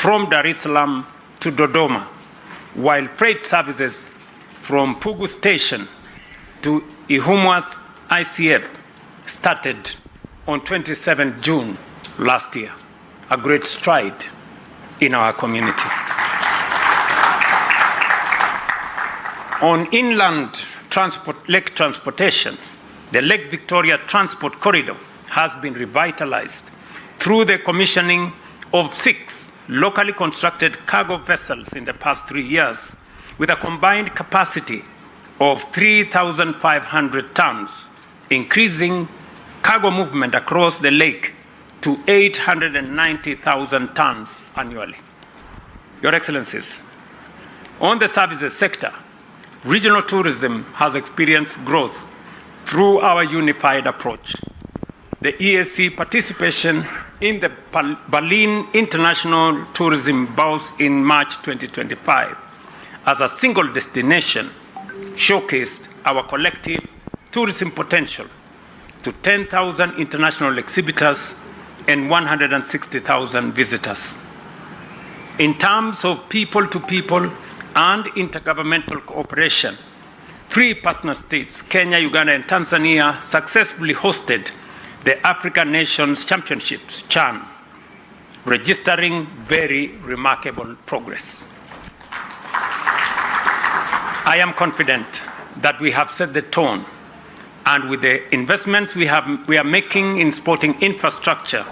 from Dar es Salaam to Dodoma, while freight services from Pugu Station to Ihumwa's ICF started on 27 June last year, a great stride in our community. On inland lake transportation, the Lake Victoria Transport Corridor has been revitalized through the commissioning of 6 locally constructed cargo vessels in the past 3 years, with a combined capacity of 3,500 tons, increasing cargo movement across the lake to 890,000 tons annually. Your Excellencies, on the services sector, regional tourism has experienced growth through our unified approach. The EAC participation in the Berlin International Tourism Bus in March 2025 as a single destination showcased our collective tourism potential to 10,000 international exhibitors and 160,000 visitors. In terms of people-to-people and intergovernmental cooperation, 3 partner states, Kenya, Uganda, and Tanzania, successfully hosted the African Nations Championships, CHAN, registering very remarkable progress. I am confident that we have set the tone, and with the investments we are making in sporting infrastructure,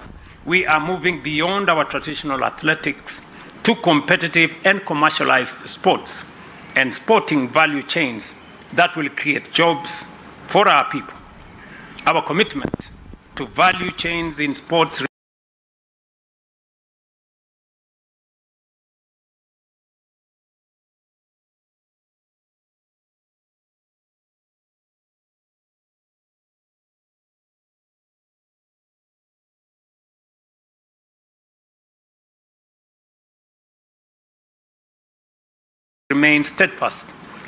we are moving beyond our traditional athletics to competitive and commercialized sports and sporting value chains that will create jobs for our people. Our commitment to value chains in sports remain steadfast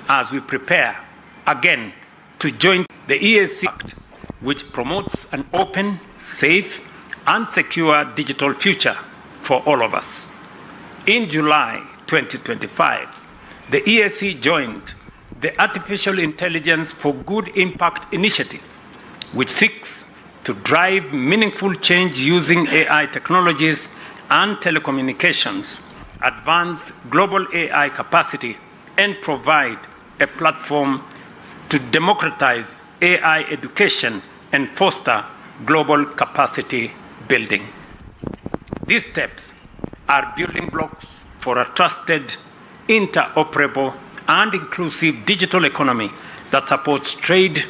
as we prepare again to join the EAC Act, which promotes an open, safe, and secure digital future for all of us. In July 2025, the EAC joined the Artificial Intelligence for Good Impact initiative, which seeks to drive meaningful change using AI technologies and telecommunications, advance global AI capacity, and provide a platform to democratize AI education and foster global capacity building. These steps are building blocks for a trusted, interoperable, and inclusive digital economy that supports trade,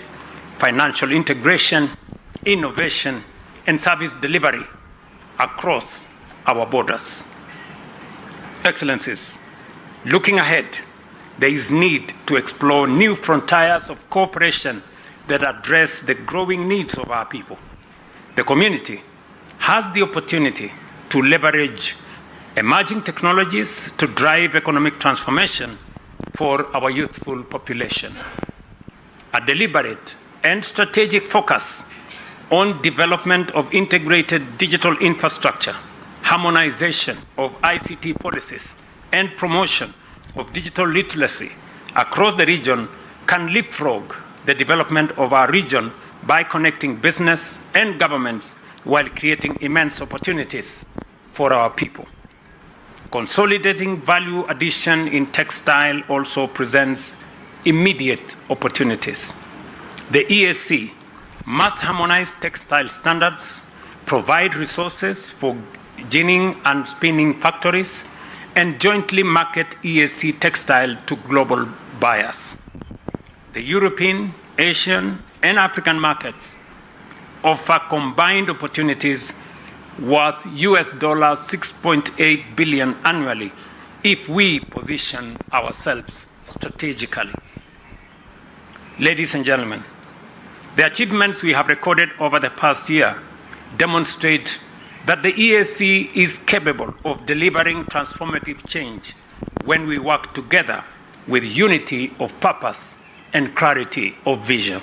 financial integration, innovation, and service delivery across our borders. Excellencies, looking ahead, there is need to explore new frontiers of cooperation that address the growing needs of our people. The community has the opportunity to leverage emerging technologies to drive economic transformation for our youthful population. A deliberate and strategic focus on development of integrated digital infrastructure, harmonization of ICT policies, and promotion of digital literacy across the region can leapfrog the development of our region by connecting business and governments while creating immense opportunities for our people. Consolidating value addition in textile also presents immediate opportunities. The EAC must harmonize textile standards, provide resources for ginning and spinning factories, and jointly market EAC textile to global buyers. The European, Asian, and African markets offer combined opportunities worth $6.8 billion annually if we position ourselves strategically. Ladies and gentlemen, the achievements we have recorded over the past year demonstrate that the EAC is capable of delivering transformative change when we work together with unity of purpose and clarity of vision.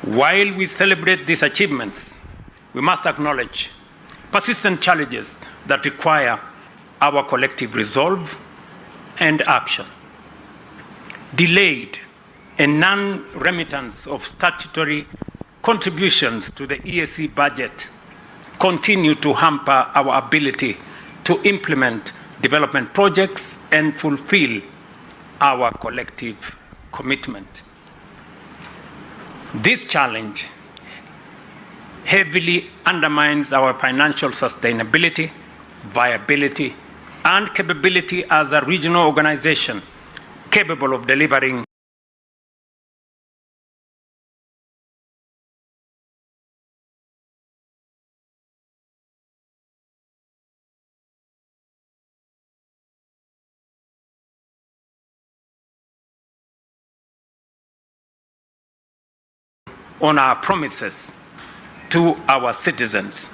While we celebrate these achievements, we must acknowledge persistent challenges that require our collective resolve and action. Delayed and non-remittance of statutory contributions to the EAC budget continue to hamper our ability to implement development projects and fulfill our collective commitment. This challenge heavily undermines our financial sustainability, viability, and capability as a regional organization capable of delivering on our promises to our citizens.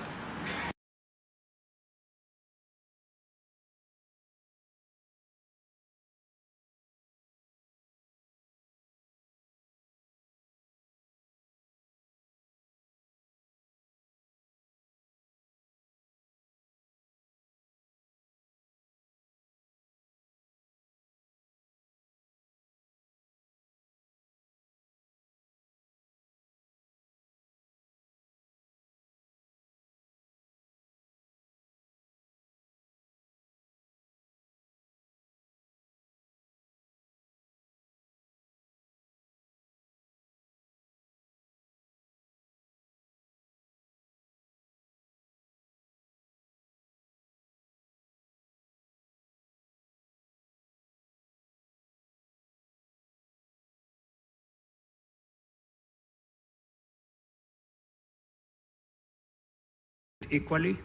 Equally,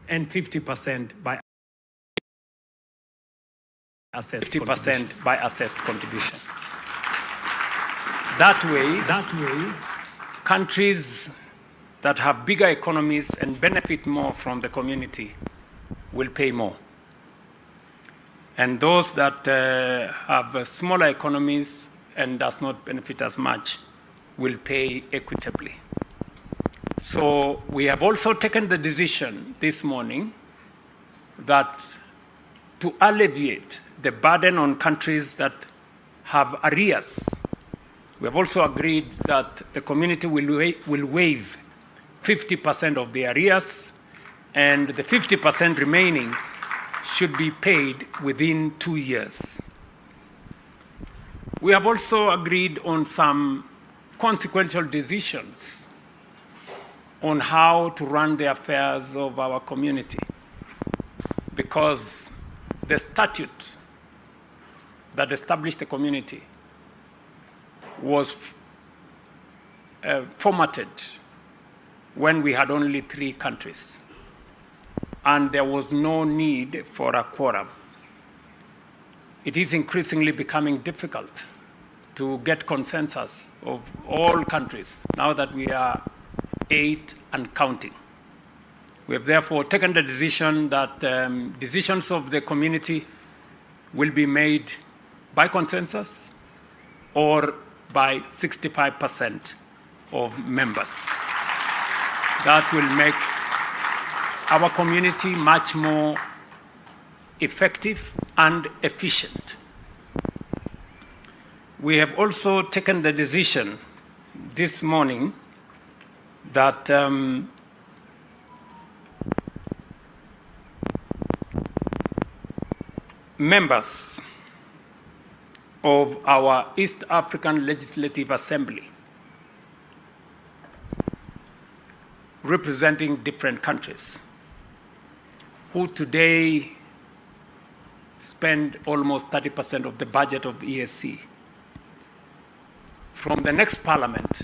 and 50% by assessed 50% by assessed contribution. That way, countries that have bigger economies and benefit more from the community will pay more. And those that have smaller economies and does not benefit as much will pay equitably. So we have also taken the decision this morning that to alleviate the burden on countries that have arrears, we have also agreed that the community will waive 50% of the arrears, and the 50% remaining should be paid within 2 years. We have also agreed on some consequential decisions on how to run the affairs of our community, because the statute that established the community was formatted when we had only 3 countries, and there was no need for a quorum. It is increasingly becoming difficult to get consensus of all countries now that we are 8 and counting. We have therefore taken the decision that decisions of the community will be made by consensus or by 65% of members. That will make our community much more effective and efficient. We have also taken the decision this morning that members of our East African Legislative Assembly representing different countries who today spend almost 30% of the budget of EAC, from the next parliament,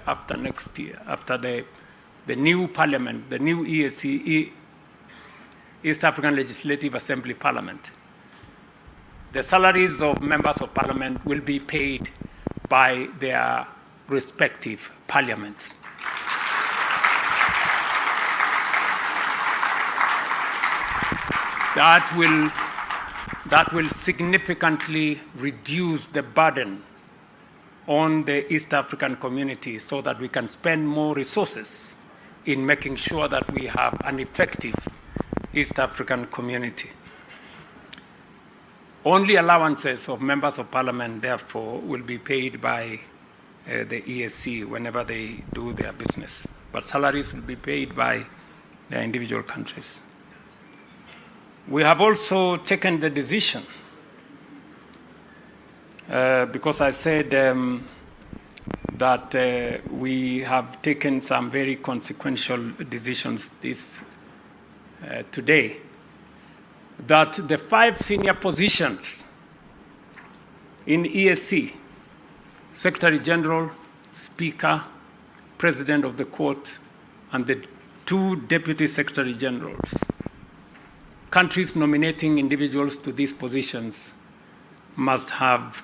after next year, after the new parliament, the new EAC, East African Legislative Assembly Parliament, the salaries of members of parliament will be paid by their respective parliaments. That will significantly reduce the burden on the East African community so that we can spend more resources in making sure that we have an effective East African community. Only allowances of members of parliament, therefore, will be paid by the EAC whenever they do their business. But salaries will be paid by their individual countries. We have also taken the decision, because I said that we have taken some very consequential decisions today, that the 5 senior positions in EAC, Secretary General, Speaker, President of the Court, and the 2 Deputy Secretary Generals, countries nominating individuals to these positions must have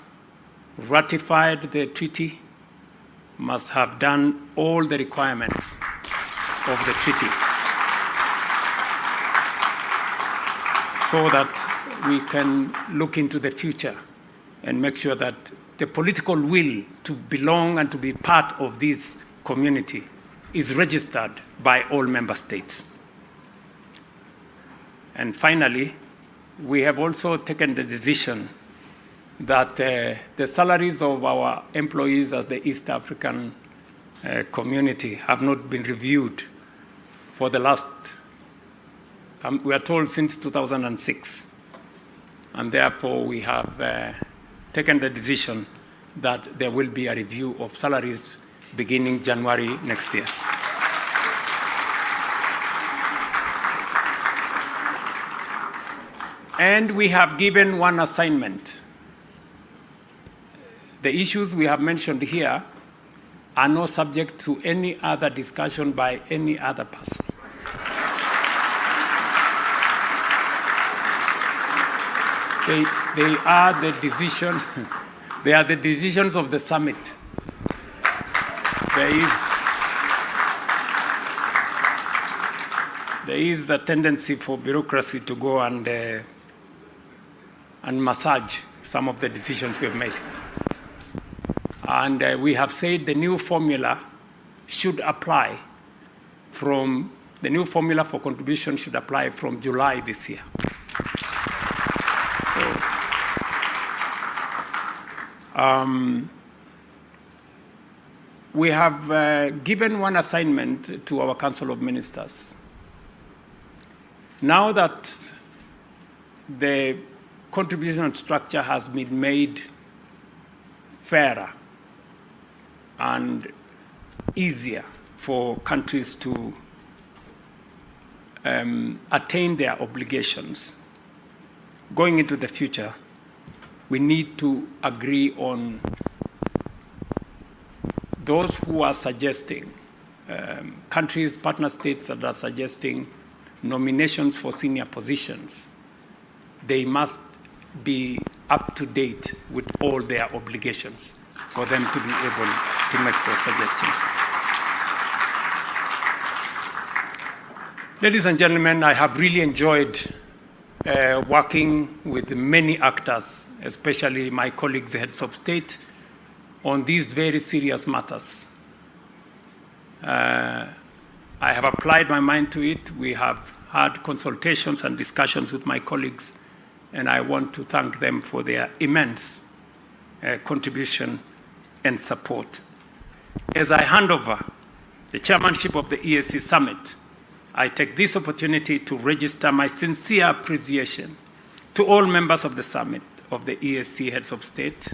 ratified the treaty, must have done all the requirements of the treaty, so that we can look into the future and make sure that the political will to belong and to be part of this community is registered by all member states. And finally, we have also taken the decision that the salaries of our employees as the East African community have not been reviewed for the last, we are told, since 2006. And therefore, we have taken the decision that there will be a review of salaries beginning January next year. And we have given one assignment. The issues we have mentioned here are not subject to any other discussion by any other person. They are the decision. They are the decisions of the summit. There is a tendency for bureaucracy to go and massage some of the decisions we have made. And we have said the new formula should apply from, the new formula for contribution should apply from July this year. We have given one assignment to our Council of Ministers. Now that the contribution structure has been made fairer and easier for countries to attain their obligations, going into the future, we need to agree on those who are suggesting, countries, partner states that are suggesting nominations for senior positions. They must be up to date with all their obligations for them to be able to make those suggestions. Ladies and gentlemen, I have really enjoyed working with many actors, especially my colleagues, the heads of state, on these very serious matters. I have applied my mind to it. We have had consultations and discussions with my colleagues, and I want to thank them for their immense contribution and support. As I hand over the chairmanship of the EAC Summit, I take this opportunity to register my sincere appreciation to all members of the Summit of the EAC Heads of State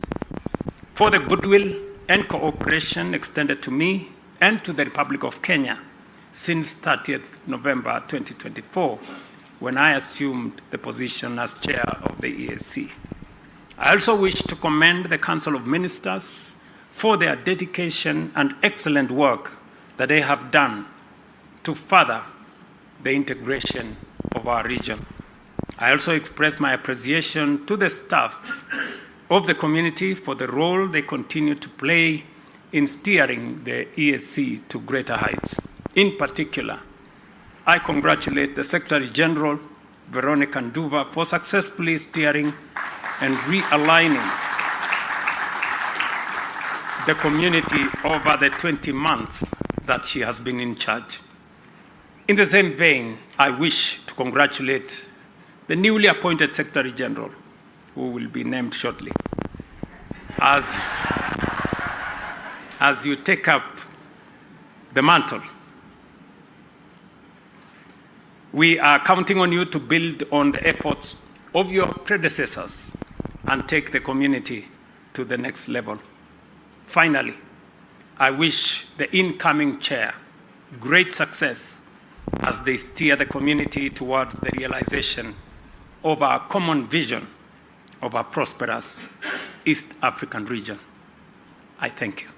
for the goodwill and cooperation extended to me and to the Republic of Kenya since 30th November 2024, when I assumed the position as chair of the EAC. I also wish to commend the Council of Ministers for their dedication and excellent work that they have done to further the integration of our region. I also express my appreciation to the staff of the community for the role they continue to play in steering the EAC to greater heights. In particular, I congratulate the Secretary General, Veronica Nduva, for successfully steering and realigning the community over the 20 months that she has been in charge. In the same vein, I wish to congratulate the newly appointed Secretary General, who will be named shortly, as you take up the mantle. We are counting on you to build on the efforts of your predecessors and take the community to the next level. Finally, I wish the incoming chair great success as they steer the community towards the realization of our common vision of a prosperous East African region. I thank you.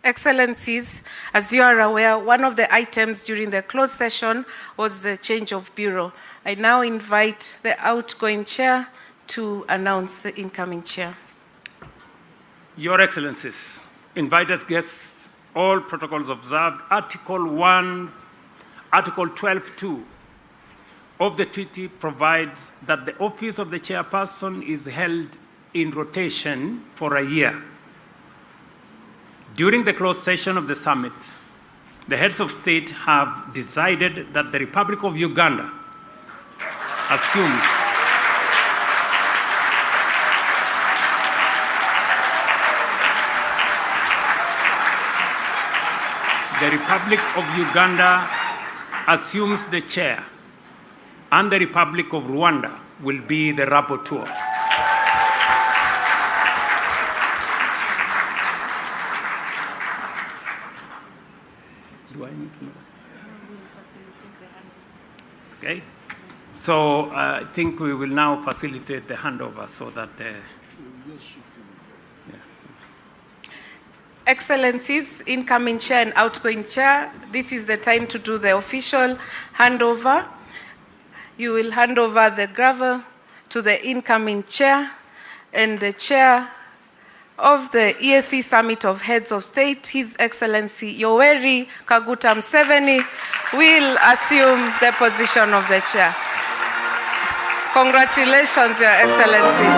Excellencies, as you are aware, one of the items during the closed session was the change of bureau. I now invite the outgoing chair to announce the incoming chair. Your Excellencies, invited guests, all protocols observed, Article 12.2 of the treaty provides that the office of the chairperson is held in rotation for a year. During the closed session of the summit, the heads of state have decided that the Republic of Uganda assumes the chair, and the Republic of Rwanda will be the rapporteur. Do I need to know? Okay. So I think we will now facilitate the handover so that. Excellencies, incoming chair and outgoing chair, this is the time to do the official handover. You will hand over the gavel to the incoming chair, and the chair of the EAC Summit of Heads of State, His Excellency Yoweri Kaguta Museveni, will assume the position of the chair. Congratulations, Your Excellency.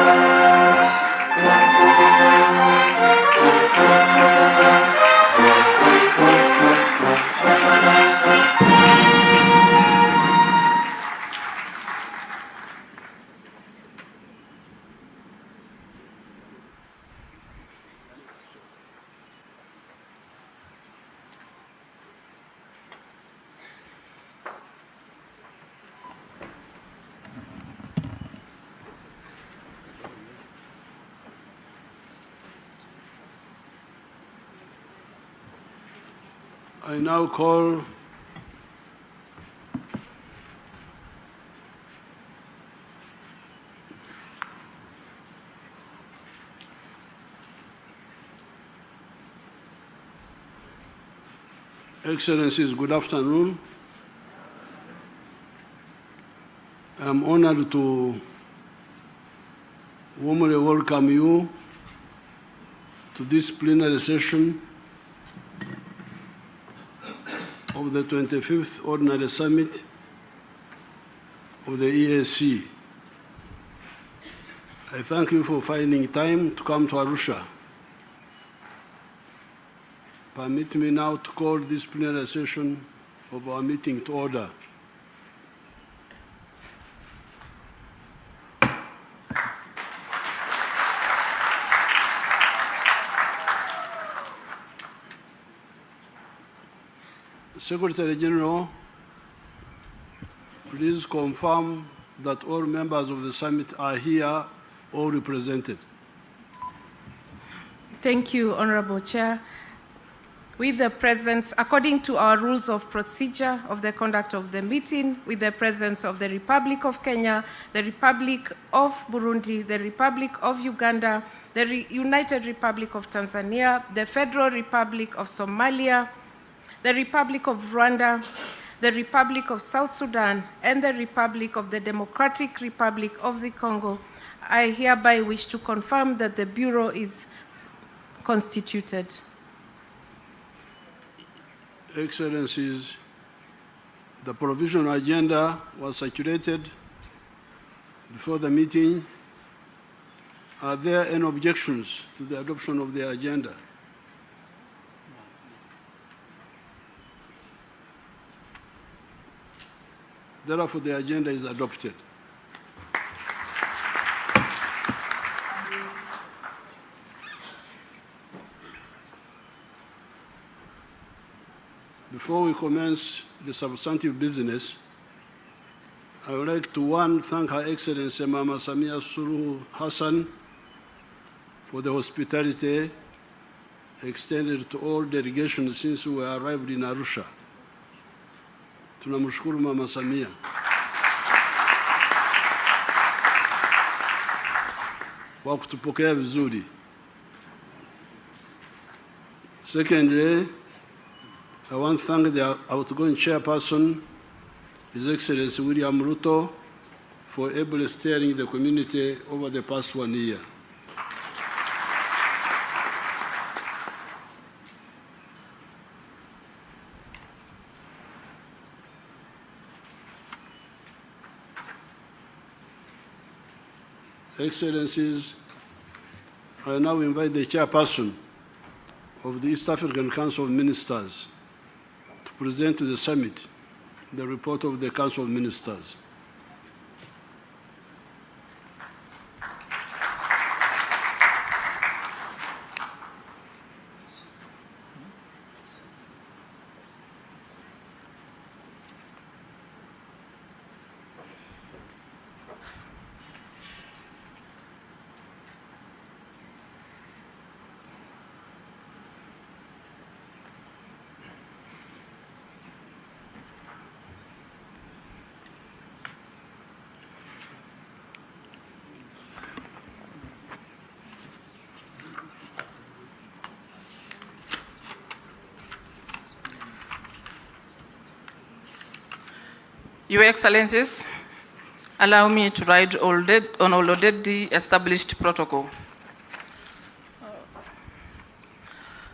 I now call Excellencies, good afternoon. I'm honored to warmly welcome you to this plenary session of the 25th Ordinary Summit of the EAC. I thank you for finding time to come to Arusha. Permit me now to call this plenary session of our meeting to order. Secretary General, please confirm that all members of the summit are here or represented. Thank you, Honorable Chair. With the presence, according to our rules of procedure of the conduct of the meeting, with the presence of the Republic of Kenya, the Republic of Burundi, the Republic of Uganda, the United Republic of Tanzania, the Federal Republic of Somalia, the Republic of Rwanda, the Republic of South Sudan, and the Republic of the Democratic Republic of the Congo, I hereby wish to confirm that the Bureau is constituted. Excellencies, The provisional agenda was circulated before the meeting. Are there any objections to the adoption of the agenda? Therefore, the agenda is adopted. Before we commence the substantive business, I would like to thank Her Excellency Mama Samia Suluhu Hassan for the hospitality extended to all delegations since we arrived in Arusha. Tunamshukuru Mama Samia. Kwa kutupokea vizuri. Secondly, I want to thank the outgoing chairperson, His Excellency William Ruto, for ably steering the community over the past 1 year. Excellencies, I now invite the chairperson of the East African Council of Ministers to present to the summit the report of the Council of Ministers. Your Excellencies, allow me to write on already established protocol.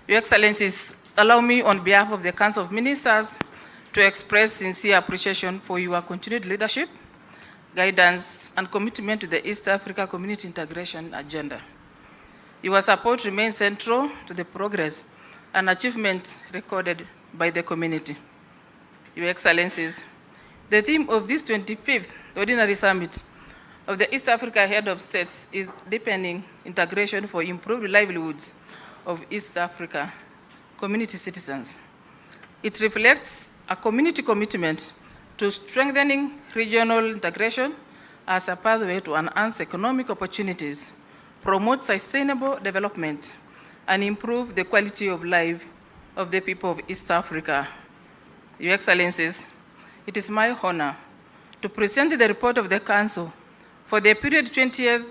Your Excellencies, allow me on behalf of the Council of Ministers to express sincere appreciation for your continued leadership, guidance, and commitment to the East Africa Community Integration Agenda. Your support remains central to the progress and achievements recorded by the community. Your Excellencies, the theme of this 25th Ordinary Summit of the East Africa Head of States is deepening integration for improved livelihoods of East Africa community citizens. It reflects a community commitment to strengthening regional integration as a pathway to enhance economic opportunities, promote sustainable development, and improve the quality of life of the people of East Africa. Your Excellencies, it is my honor to present the report of the Council for the period 30th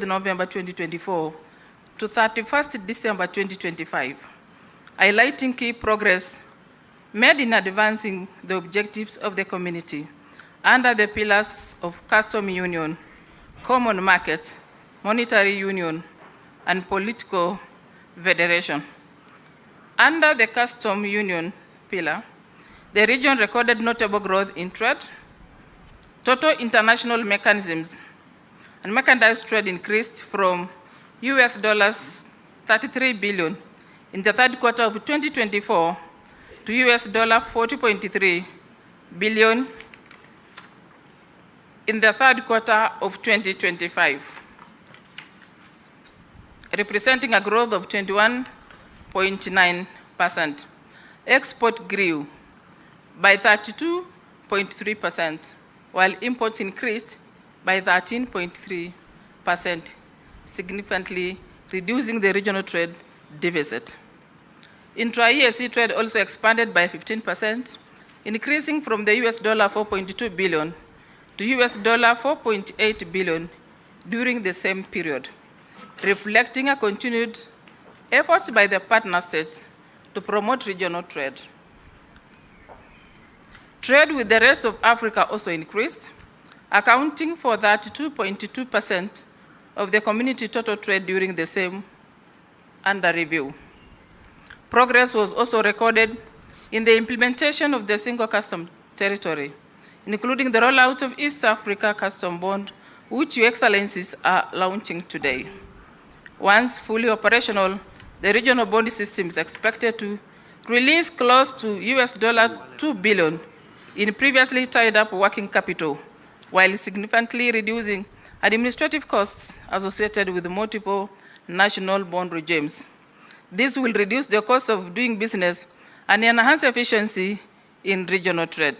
November 2024 to 31st December 2025, highlighting key progress made in advancing the objectives of the community under the pillars of custom union, common market, monetary union, and political federation. Under the custom union pillar, the region recorded notable growth in trade. Total international mechanisms and mechanized trade increased from $33 billion in the third quarter of 2024 to $40.3 billion in the third quarter of 2025, representing a growth of 21.9%. Export grew by 32.3%, while imports increased by 13.3%, significantly reducing the regional trade deficit. Intra-EAC trade also expanded by 15%, increasing from the $4.2 billion to $4.8 billion during the same period, reflecting a continued efforts by the partner states to promote regional trade. Trade with the rest of Africa also increased, accounting for 32.2% of the community total trade during the same under review. Progress was also recorded in the implementation of the single custom territory, including the rollout of East Africa Custom Bond, which Your Excellencies are launching today. Once fully operational, the regional bond system is expected to release close to $2 billion in previously tied up working capital, while significantly reducing administrative costs associated with multiple national bond regimes. This will reduce the cost of doing business and enhance efficiency in regional trade.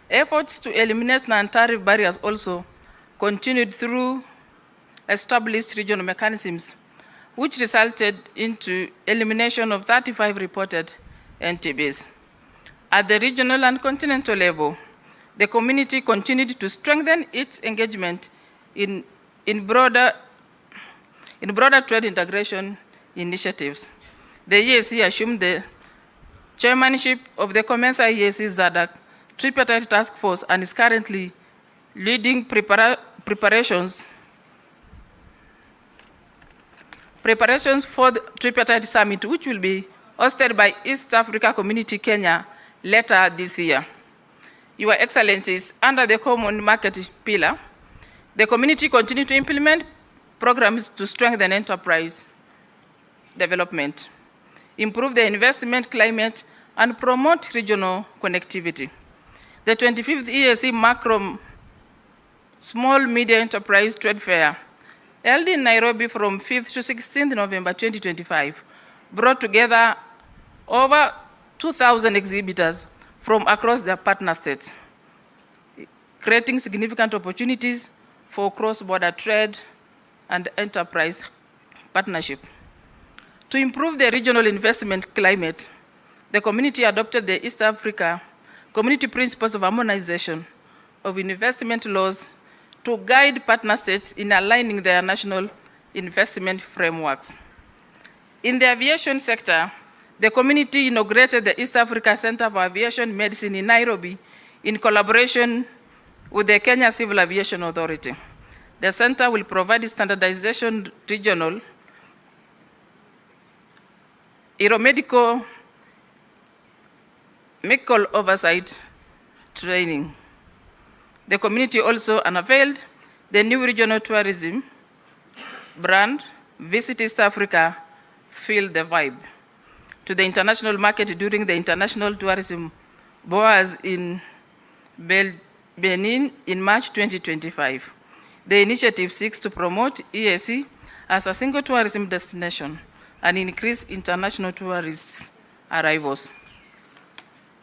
Efforts to eliminate non-tariff barriers also continued through established regional mechanisms, which resulted into elimination of 35 reported NTBs. At the regional and continental level, the community continued to strengthen its engagement in broader trade integration initiatives. The EAC assumed the chairmanship of the COMESA EAC ZADAC tripartite task force and is currently leading preparations for the tripartite summit, which will be hosted by East Africa Community Kenya later this year. Your Excellencies, under the Common Market Pillar, the community continues to implement programs to strengthen enterprise development, improve the investment climate, and promote regional connectivity. The 25th EAC Macro Small Media Enterprise Trade Fair, held in Nairobi from 5th to 16th November 2025, brought together over 2,000 exhibitors from across the partner states, creating significant opportunities for cross-border trade and enterprise partnership. To improve the regional investment climate, the community adopted the East Africa Community Principles of Harmonization of Investment Laws to guide partner states in aligning their national investment frameworks. In the aviation sector, the community inaugurated the East Africa Center for Aviation Medicine in Nairobi in collaboration with the Kenya Civil Aviation Authority. The center will provide standardization regional aeromedical medical oversight training. The community also unveiled the new regional tourism brand, Visit East Africa, Feel the Vibe, to the international market during the International Tourism Boaz in Benin in March 2025. The initiative seeks to promote EAC as a single tourism destination and increase international tourist arrivals.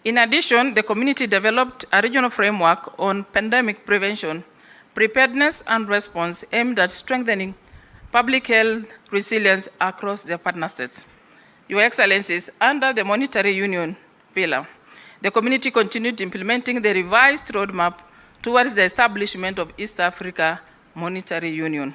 In addition, the community developed a regional framework on pandemic prevention, preparedness, and response aimed at strengthening public health resilience across the partner states. Your Excellencies, under the Monetary Union pillar, the community continued implementing the revised roadmap towards the establishment of East Africa Monetary Union.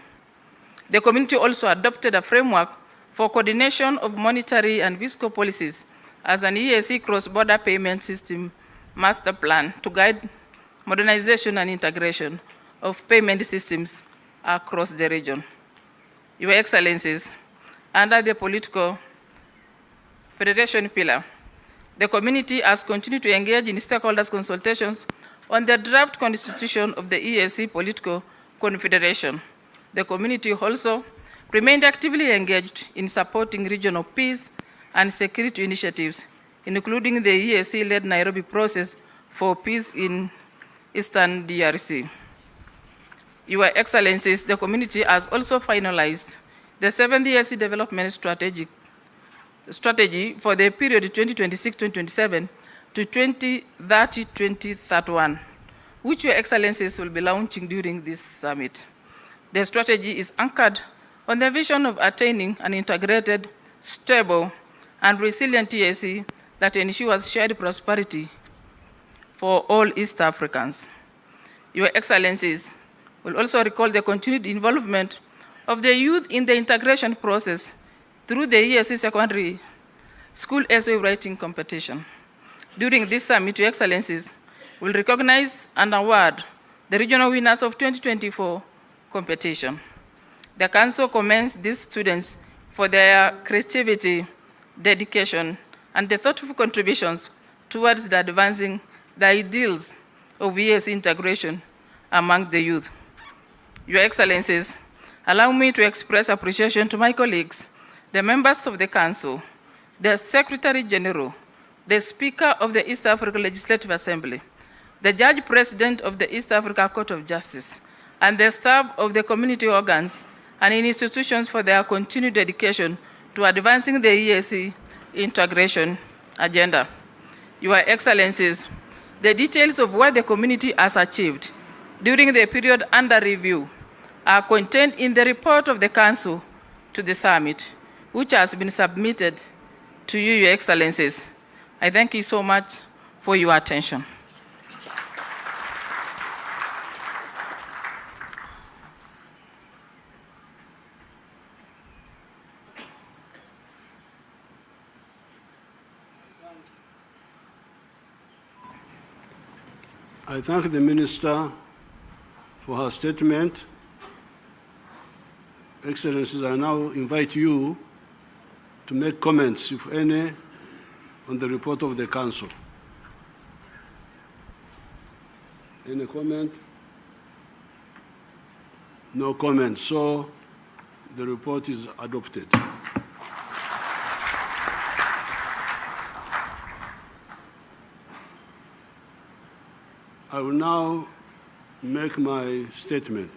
The community also adopted a framework for coordination of monetary and fiscal policies as an EAC cross-border payment system master plan to guide modernization and integration of payment systems across the region. Your Excellencies, under the political federation pillar, the community has continued to engage in stakeholders' consultations on the draft constitution of the EAC Political Confederation. The community also remained actively engaged in supporting regional peace and security initiatives, including the EAC-led Nairobi process for peace in Eastern DRC. Your Excellencies, the community has also finalized the 7th EAC Development Strategy for the period 2026-2027 to 2030-2031, which Your Excellencies will be launching during this summit. The strategy is anchored on the vision of attaining an integrated, stable, and resilient EAC that ensures shared prosperity for all East Africans. Your Excellencies will also recall the continued involvement of the youth in the integration process through the EAC Secondary School essay writing competition. During this summit, Your Excellencies will recognize and award the regional winners of 2024 competition. The Council commends these students for their creativity, dedication, and the thoughtful contributions towards the advancing the ideals of EAC integration among the youth. Your Excellencies, allow me to express appreciation to my colleagues, the members of the Council, the Secretary General, the Speaker of the East Africa Legislative Assembly, the Judge President of the East Africa Court of Justice, and the staff of the community organs and institutions for their continued dedication to advancing the EAC integration agenda. Your Excellencies, the details of what the community has achieved during the period under review are contained in the report of the Council to the Summit, which has been submitted to you, Your Excellencies. I thank you so much for your attention. I thank the Minister for her statement. Excellencies, I now invite you to make comments, if any, on the report of the Council. Any comment? No comment. So the report is adopted. I will now make my statement.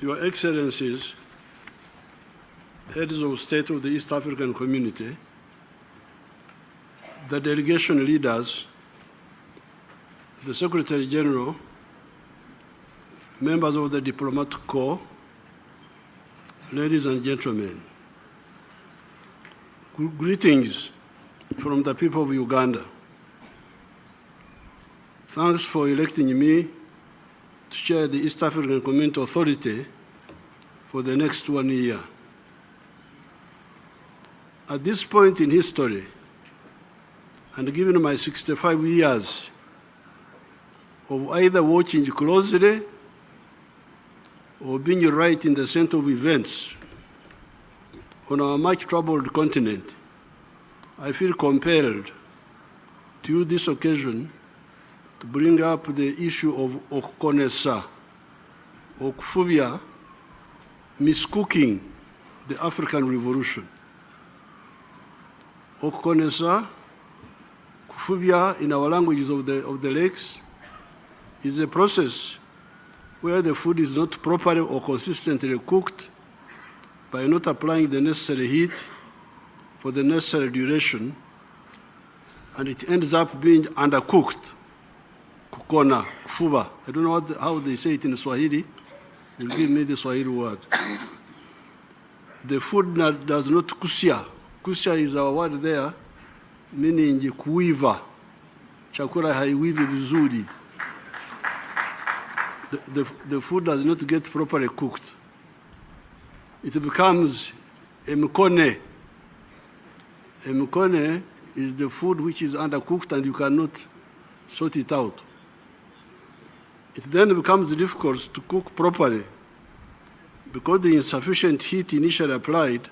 Your Excellencies, heads of state of the East African Community, the delegation leaders, the Secretary General, members of the diplomatic corps, ladies and gentlemen, greetings from the people of Uganda. Thanks for electing me to chair the East African Community Authority for the next 1 year. At this point in history, and given my 65 years of either watching closely or being right in the center of events on our much troubled continent, I feel compelled to use this occasion to bring up the issue of okukonesa, or kufubya, miscooking the African Revolution. Okukonesa, kufubya in our languages of the lakes, is a process where the food is not properly or consistently cooked by not applying the necessary heat for the necessary duration, and it ends up being undercooked. Kukona, kufuba. I don't know how they say it in Swahili. You'll give me the Swahili word. The food does not kusya. Kusya is our word there, meaning kuiva. Chakula haiwivi vizuri. The food does not get properly cooked. It becomes emkone. Emkone is the food which is undercooked and you cannot sort it out. It then becomes difficult to cook properly because the insufficient heat initially applied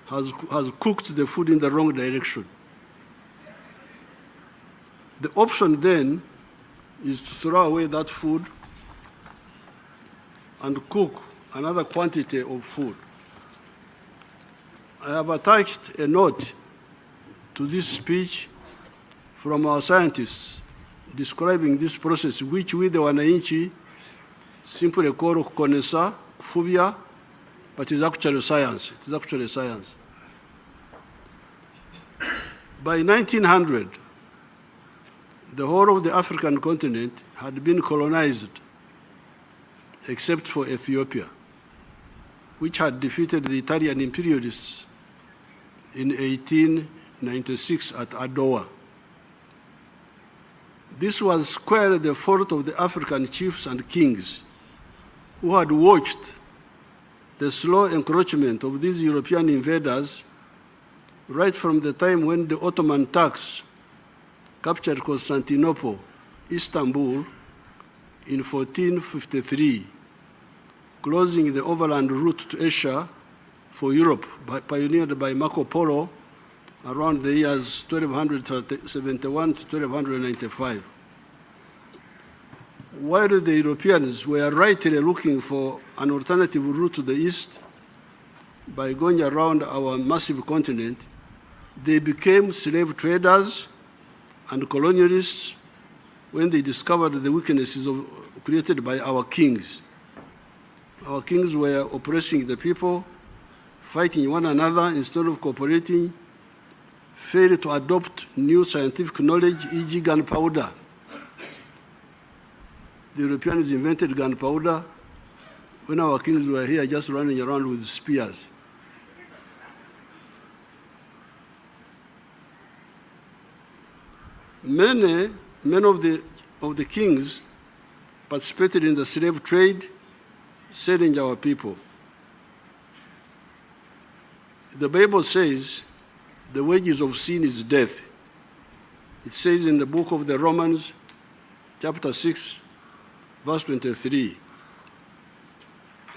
has cooked the food in the wrong direction. The option then is to throw away that food and cook another quantity of food. I have attached a note to this speech from our scientists describing this process, which we, the wananchi, simply call kukonesa, kufubya, but it's actually science. It is actually science. By 1900, the whole of the African continent had been colonized, except for Ethiopia, which had defeated the Italian imperialists in 1896 at Adowa. This was squarely the fault of the African chiefs and kings who had watched the slow encroachment of these European invaders right from the time when the Ottoman Turks captured Constantinople Istanbul in 1453, closing the overland route to Asia for Europe, pioneered by Marco Polo around the years 1271 to 1295. While the Europeans were rightly looking for an alternative route to the east by going around our massive continent, they became slave traders and colonialists when they discovered the weaknesses created by our kings. Our kings were oppressing the people, fighting one another instead of cooperating, failed to adopt new scientific knowledge, e.g. gunpowder. The Europeans invented gunpowder when our kings were here just running around with spears. Many of the kings participated in the slave trade, selling our people. The Bible says the wages of sin is death. It says in the book of the Romans, chapter 6, verse 23.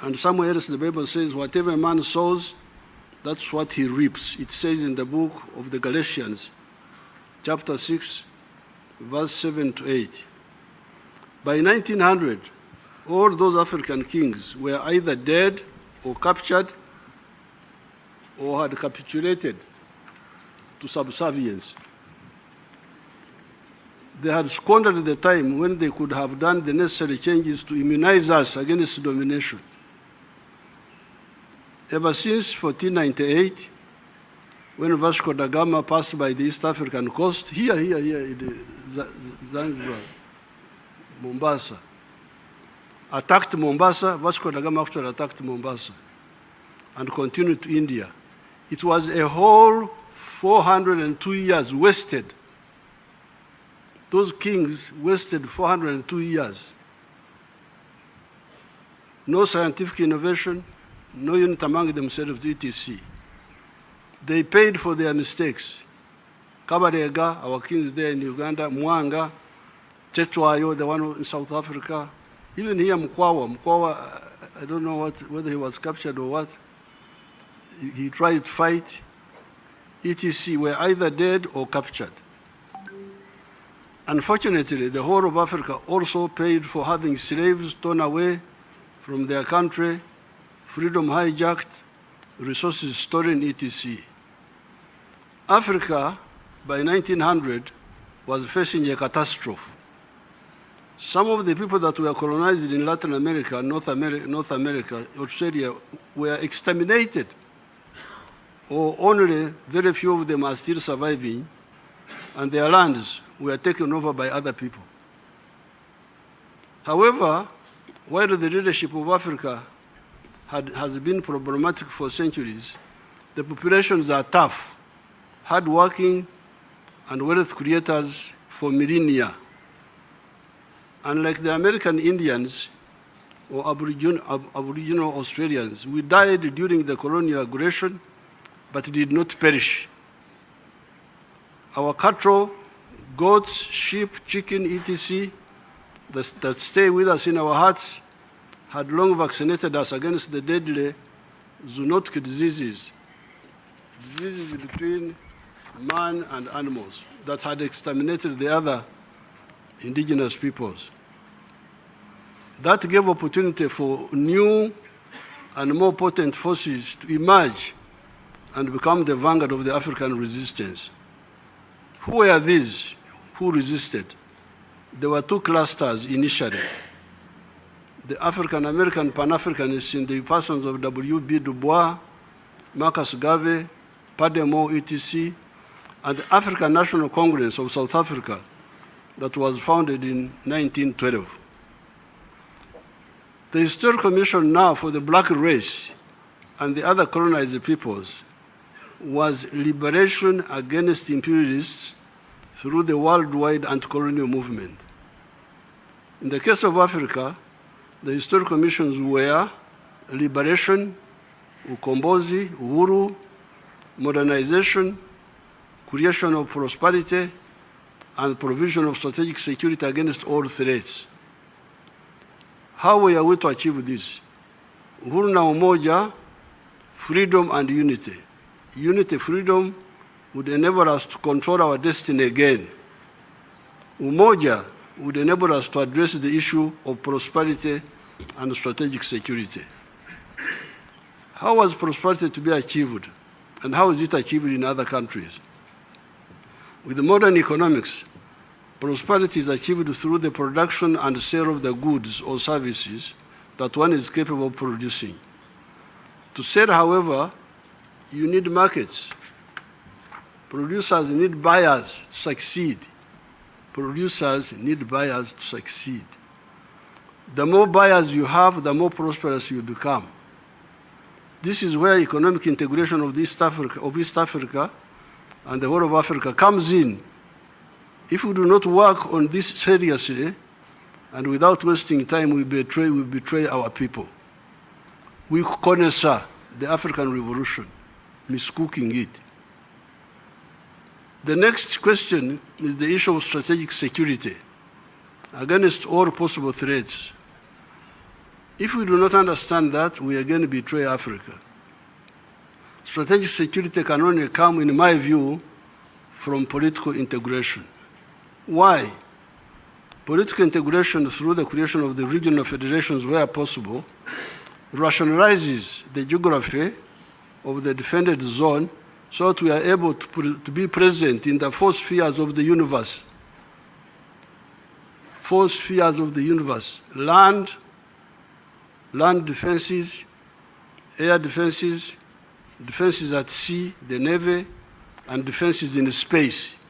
And somewhere else the Bible says, whatever a man sows, that's what he reaps. It says in the book of the Galatians, chapter 6, verse 7 to 8. By 1900, all those African kings were either dead or captured or had capitulated to subservience. They had squandered the time when they could have done the necessary changes to immunize us against domination. Ever since 1498, when Vasco da Gama passed by the East African coast, here in Zanzibar, Mombasa, attacked Mombasa, Vasco da Gama actually attacked Mombasa, and continued to India. It was a whole 402 years wasted. Those kings wasted 402 years. No scientific innovation, no unit among themselves, etc. They paid for their mistakes. Kabarega, our kings there in Uganda, Mwanga, Chetwayo, the one in South Africa, even here Mkwawa, I don't know whether he was captured or what. He tried to fight, etc. were either dead or captured. Unfortunately, the whole of Africa also paid for having slaves torn away from their country, freedom hijacked, resources stolen, etc. Africa, by 1900, was facing a catastrophe. Some of the people that were colonized in Latin America, North America, Australia, were exterminated, or only very few of them are still surviving, and their lands were taken over by other people. However, while the leadership of Africa has been problematic for centuries, the populations are tough, hardworking, and wealth creators for millennia. Unlike the American Indians or Aboriginal Australians, we died during the colonial aggression, but did not perish. Our cattle, goats, sheep, chicken, etc., that stay with us in our hearts, had long vaccinated us against the deadly zoonotic diseases between man and animals that had exterminated the other indigenous peoples. That gave opportunity for new and more potent forces to emerge and become the vanguard of the African resistance. Who were these who resisted? There were two clusters initially. The African-American Pan-Africanists in the persons of W.B. Du Bois, Marcus Garvey, Pademore, etc., and the African National Congress of South Africa that was founded in 1912. The Historical Commission now for the Black race and the other colonized peoples was liberation against imperialists through the worldwide anti-colonial movement. In the case of Africa, the historical missions were liberation, ukombozi, uhuru, modernization, creation of prosperity, and provision of strategic security against all threats. How are we to achieve this? Uhuru na umoja, freedom and unity. Unity, freedom would enable us to control our destiny again. Umoja would enable us to address the issue of prosperity and strategic security. How was prosperity to be achieved, and how is it achieved in other countries? With modern economics, prosperity is achieved through the production and sale of the goods or services that one is capable of producing. To sell, however, you need markets. Producers need buyers to succeed. Producers need buyers to succeed. The more buyers you have, the more prosperous you become. This is where economic integration of East Africa and the whole of Africa comes in. If we do not work on this seriously and without wasting time, we betray our people. We connoisseur the African Revolution, miscooking it. The next question is the issue of strategic security against all possible threats. If we do not understand that, we again betray Africa. Strategic security can only come, in my view, from political integration. Why? Political integration through the creation of the regional federations where possible rationalizes the geography of the defended zone so that we are able to be present in the four spheres of the universe. Four spheres of the universe: land defenses, air defenses, defenses at sea, the navy, and defenses in space.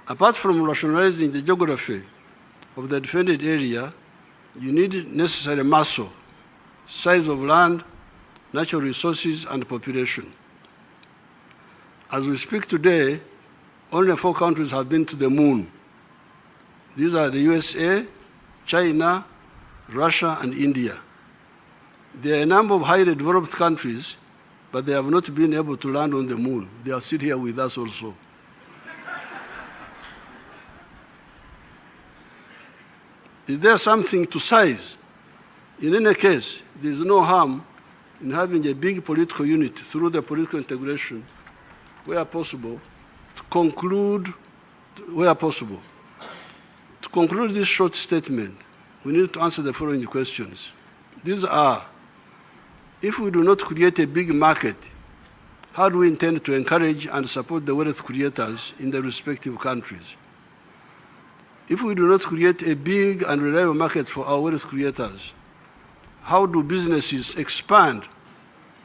Apart from rationalizing the geography of the defended area, you need necessary muscle, size of land, natural resources, and population. As we speak today, only 4 countries have been to the moon. These are the USA, China, Russia, and India. There are a number of highly developed countries, but they have not been able to land on the moon. They are still here with us also. Is there something to size? In any case, there is no harm in having a big political unit through the political integration, where possible, to conclude this short statement, we need to answer the following questions. These are: if we do not create a big market, how do we intend to encourage and support the wealth creators in the respective countries? If we do not create a big and reliable market for our wealth creators, how do businesses expand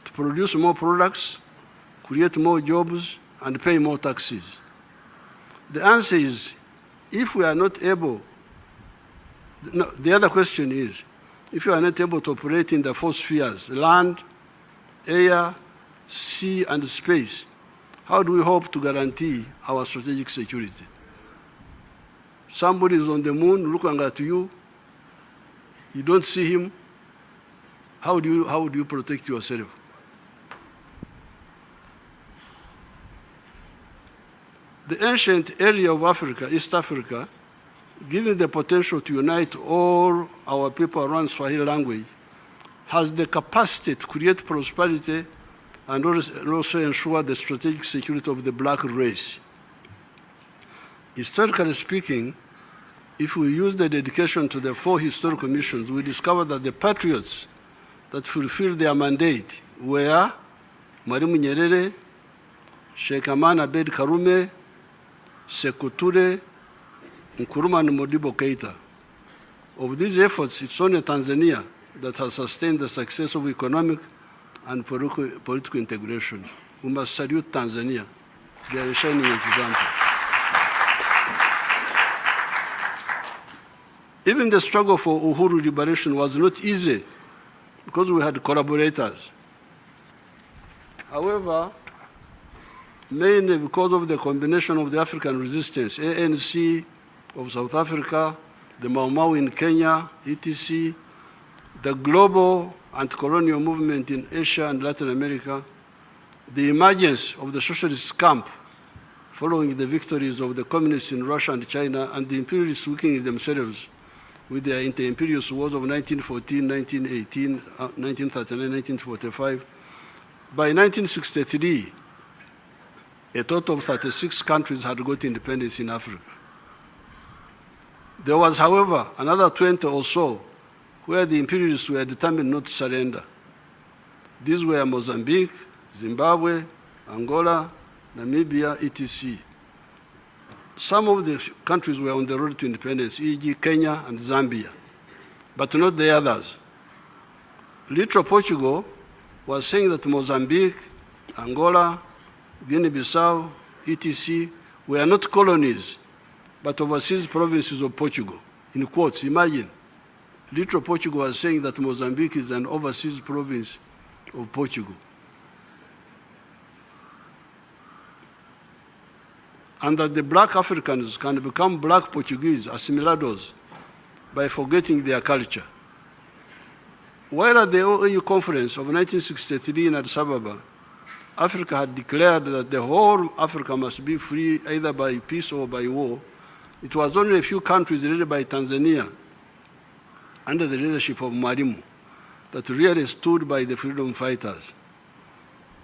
to produce more products, create more jobs, and pay more taxes? The answer is, if we are not able, no, the other question is, if you are not able to operate in the 4 spheres, land, air, sea, and space, how do we hope to guarantee our strategic security? Somebody is on the moon looking at you, you don't see him, how do you protect yourself? The ancient area of Africa, East Africa, given the potential to unite all our people around Swahili language, has the capacity to create prosperity and also ensure the strategic security of the black race. Historically speaking, if we use the dedication to the 4 historical missions, we discover that the patriots that fulfilled their mandate were Mwalimu Nyerere, Sheikh Aman Abed Karume, Sekou Toure, Nkrumah, and Modibo Keita. Of these efforts, it's only Tanzania that has sustained the success of economic and political integration. We must salute Tanzania. They are a shining example. Even the struggle for Uhuru liberation was not easy because we had collaborators. However, mainly because of the combination of the African resistance, ANC of South Africa, the Mau Mau in Kenya, etc., the global anti-colonial movement in Asia and Latin America, the emergence of the socialist camp following the victories of the communists in Russia and China and the imperialists weakening themselves with their inter-imperious wars of 1914, 1918, 1939, 1945. By 1963, a total of 36 countries had got independence in Africa. There was, however, another 20 or so where the imperialists were determined not to surrender. These were Mozambique, Zimbabwe, Angola, Namibia, etc. Some of the countries were on the road to independence, e.g. Kenya and Zambia, but not the others. Little Portugal was saying that Mozambique, Angola, Guinea-Bissau, etc. were not colonies, but overseas provinces of Portugal. In quotes, imagine, Little Portugal was saying that Mozambique is an overseas province of Portugal. And that the black Africans can become black Portuguese assimilados by forgetting their culture. While at the OAU conference of 1963 in Addis Ababa, Africa had declared that the whole Africa must be free either by peace or by war, it was only a few countries led by Tanzania under the leadership of Mwalimu that really stood by the freedom fighters.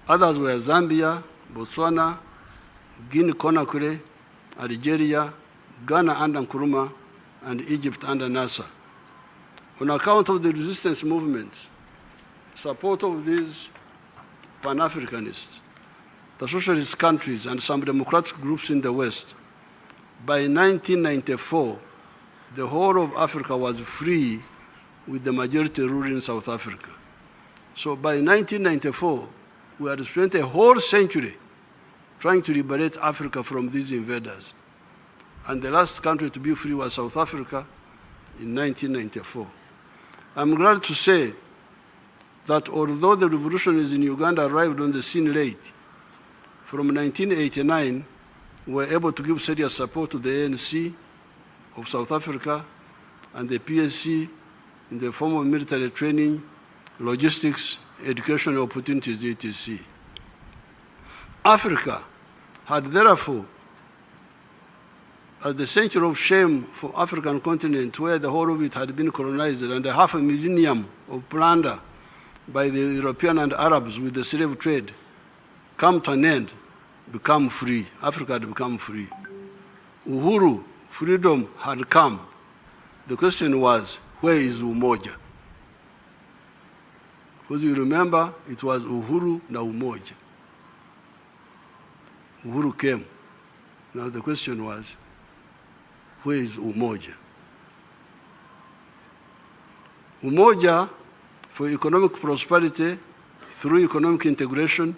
Others were Zambia, Botswana, Guinea-Conakry, Algeria, Ghana under Nkrumah, and Egypt under Nasser. On account of the resistance movements, support of these Pan-Africanists, the socialist countries, and some democratic groups in the West, by 1994, the whole of Africa was free with the majority ruling South Africa. So by 1994, we had spent a whole century trying to liberate Africa from these invaders. And the last country to be free was South Africa in 1994. I'm glad to say that although the revolutionaries in Uganda arrived on the scene late, from 1989, we were able to give serious support to the ANC of South Africa and the PSC in the form of military training, logistics, educational opportunities, etc. Africa had therefore, as the century of shame for African continent, where the whole of it had been colonized and a half a millennium of plunder by the European and Arabs with the slave trade, come to an end, become free. Africa had become free. Uhuru, freedom had come. The question was, where is Umoja? Because you remember, it was Uhuru na Umoja. Uhuru came. Now the question was, where is Umoja? Umoja for economic prosperity through economic integration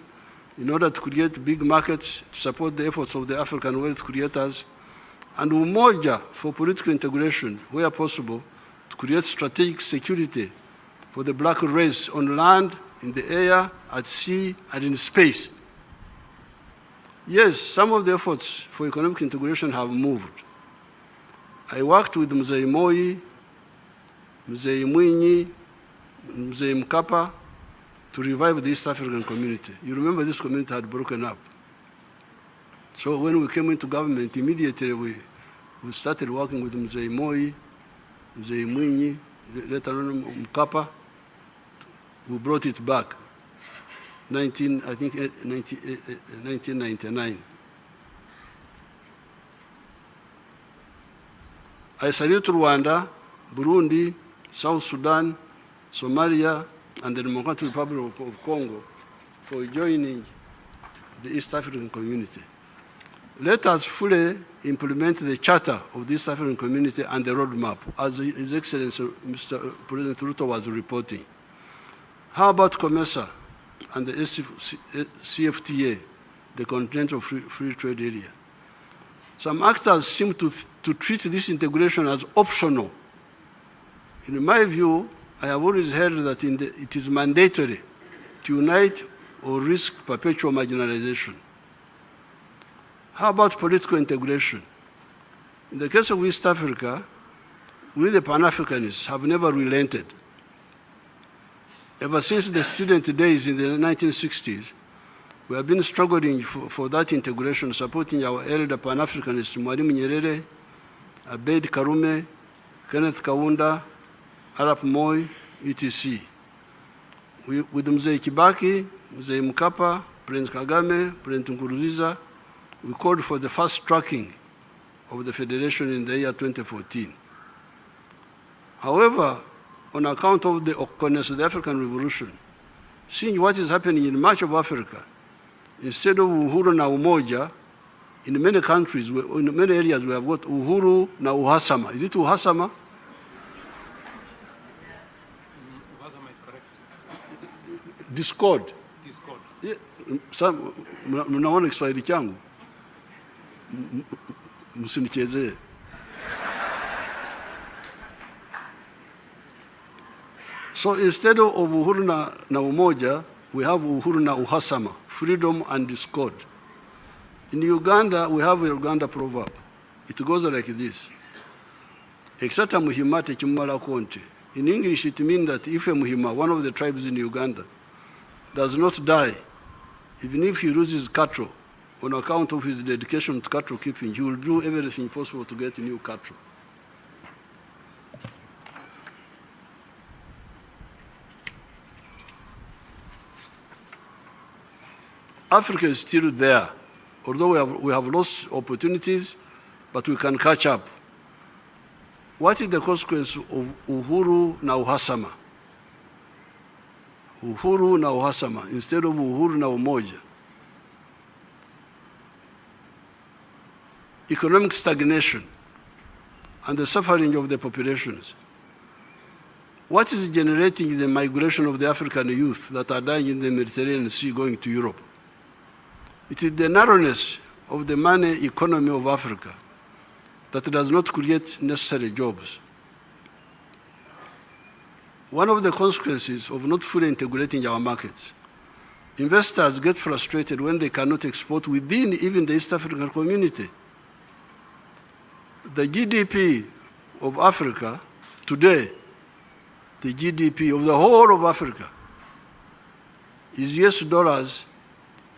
in order to create big markets to support the efforts of the African wealth creators, and Umoja for political integration where possible to create strategic security for the black race on land, in the air, at sea, and in space. Yes, some of the efforts for economic integration have moved. I worked with Mzee Moi, Mzee Mwinyi, Mzee Mkapa to revive the East African community. You remember this community had broken up. So when we came into government, immediately we started working with Mzee Moi, Mzee Mwinyi, later on Mkapa. We brought it back. 1999. I salute Rwanda, Burundi, South Sudan, Somalia, and the Democratic Republic of Congo for joining the East African community. Let us fully implement the Charter of the East African Community and the roadmap, as His Excellency Mr. President Ruto was reporting. How about COMESA and the CFTA, the Continental Free Trade Area? Some actors seem to treat this integration as optional. In my view, I have always heard that it is mandatory to unite or risk perpetual marginalization. How about political integration? In the case of East Africa, we the Pan-Africanists have never relented. Ever since the student days in the 1960s, We have been struggling for that integration, supporting our elder Pan-Africanists, Mwalimu Nyerere, Abeid Karume, Kenneth Kaunda, Arap Moi, etc. With Mzee Kibaki, Mzee Mkapa, Prince Kagame, Prince Nkurunziza, we called for the fast tracking of the federation in the year 2014. However, on account of the occurrence of the African Revolution, seeing what is happening in much of Africa, instead of uhuru na umoja, in many countries, in many areas, we have got uhuru na uhasama. Is it uhasama? Uhasama is correct. Discord. Discord. Yeah. Mnaona Kiswahili changu? Msinichezee. So instead of uhuru na umoja, we have uhuru na uhasama, freedom and discord. In Uganda, we have a Uganda proverb. It goes like this. Ekitata muhima tekimumala konte. In English, it means that if a muhima, one of the tribes in Uganda, does not die, even if he loses cattle, on account of his dedication to cattle keeping, he will do everything possible to get new cattle. Africa is still there. Although we have lost opportunities, but we can catch up. What is the consequence of uhuru na uhasama? Uhuru na uhasama instead of uhuru na umoja. Economic stagnation and the suffering of the populations. What is generating the migration of the African youth that are dying in the Mediterranean Sea going to Europe? It is the narrowness of the money economy of Africa that does not create necessary jobs. One of the consequences of not fully integrating our markets, investors get frustrated when they cannot export within even the East African community. The GDP of Africa today, the GDP of the whole of Africa is US dollars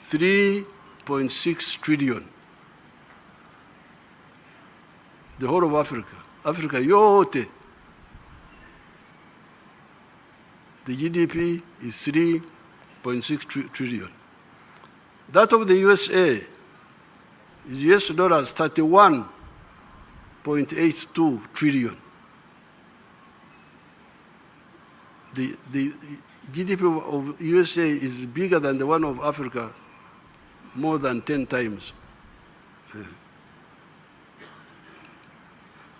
3.6 trillion. The whole of Africa. Africa yote. The GDP is 3.6 trillion. That of the USA is US dollars 31.82 trillion. The GDP of USA is bigger than the one of Africa, more than 10 times.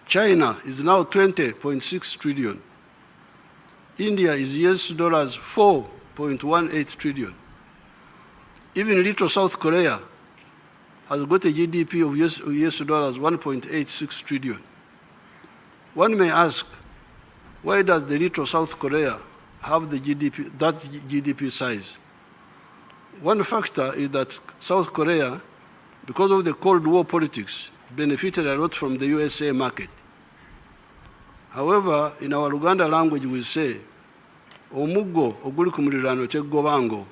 China is now 20.6 trillion. India is US dollars 4.18 trillion. Even little South Korea has got a GDP of US dollars 1.86 trillion. One may ask, why does the little South Korea have the that GDP size? One factor is that South Korea, because of the Cold War politics, benefited a lot from the USA market. However, in our Luganda language we say, Omugo oguli kumulirano tegobango.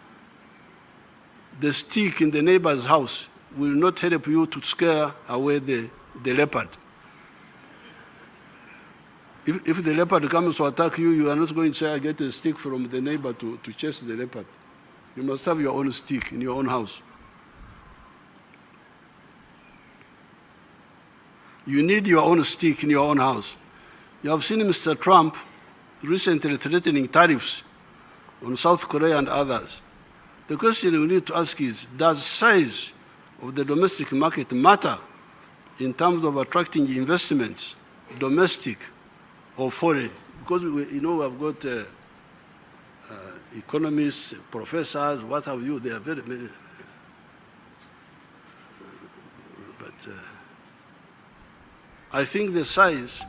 The stick in the neighbor's house will not help you to scare away the leopard. If the leopard comes to attack you, you are not going to say, I get a stick from the neighbor to chase the leopard. You must have your own stick in your own house. You need your own stick in your own house. You have seen Mr. Trump recently threatening tariffs on South Korea and others. The question we need to ask is, does size of the domestic market matter in terms of attracting investments, domestic or foreign? Because we have got economists, professors, what have you, they are very, very, but I think the size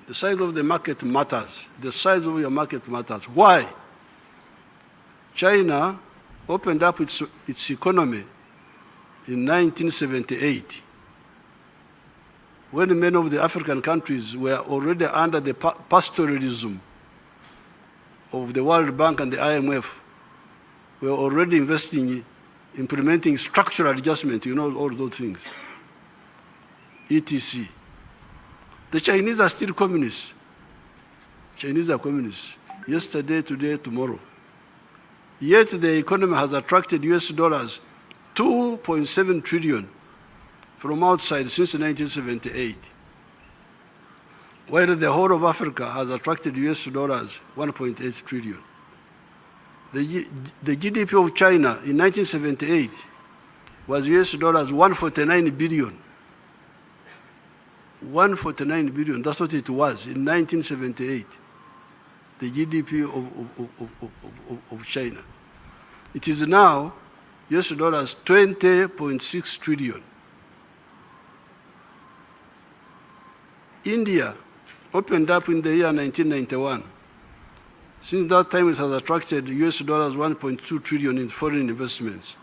of the market matters. The size of your market matters. Why? China opened up its economy in 1978, when many of the African countries were already under the pastoralism of the World Bank and the IMF were already investing, implementing structural adjustment, you know, all those things, etc. The Chinese are still communists. Chinese are communists. Yesterday, today, tomorrow. Yet the economy has attracted US dollars 2.7 trillion from outside since 1978. While the whole of Africa has attracted US dollars 1.8 trillion. The GDP of China in 1978 was US dollars 149 billion. 149 billion, that's what it was in 1978, the GDP of China. It is now US dollars 20.6 trillion. India opened up in the year 1991. Since that time, it has attracted US dollars 1.2 trillion in foreign investments.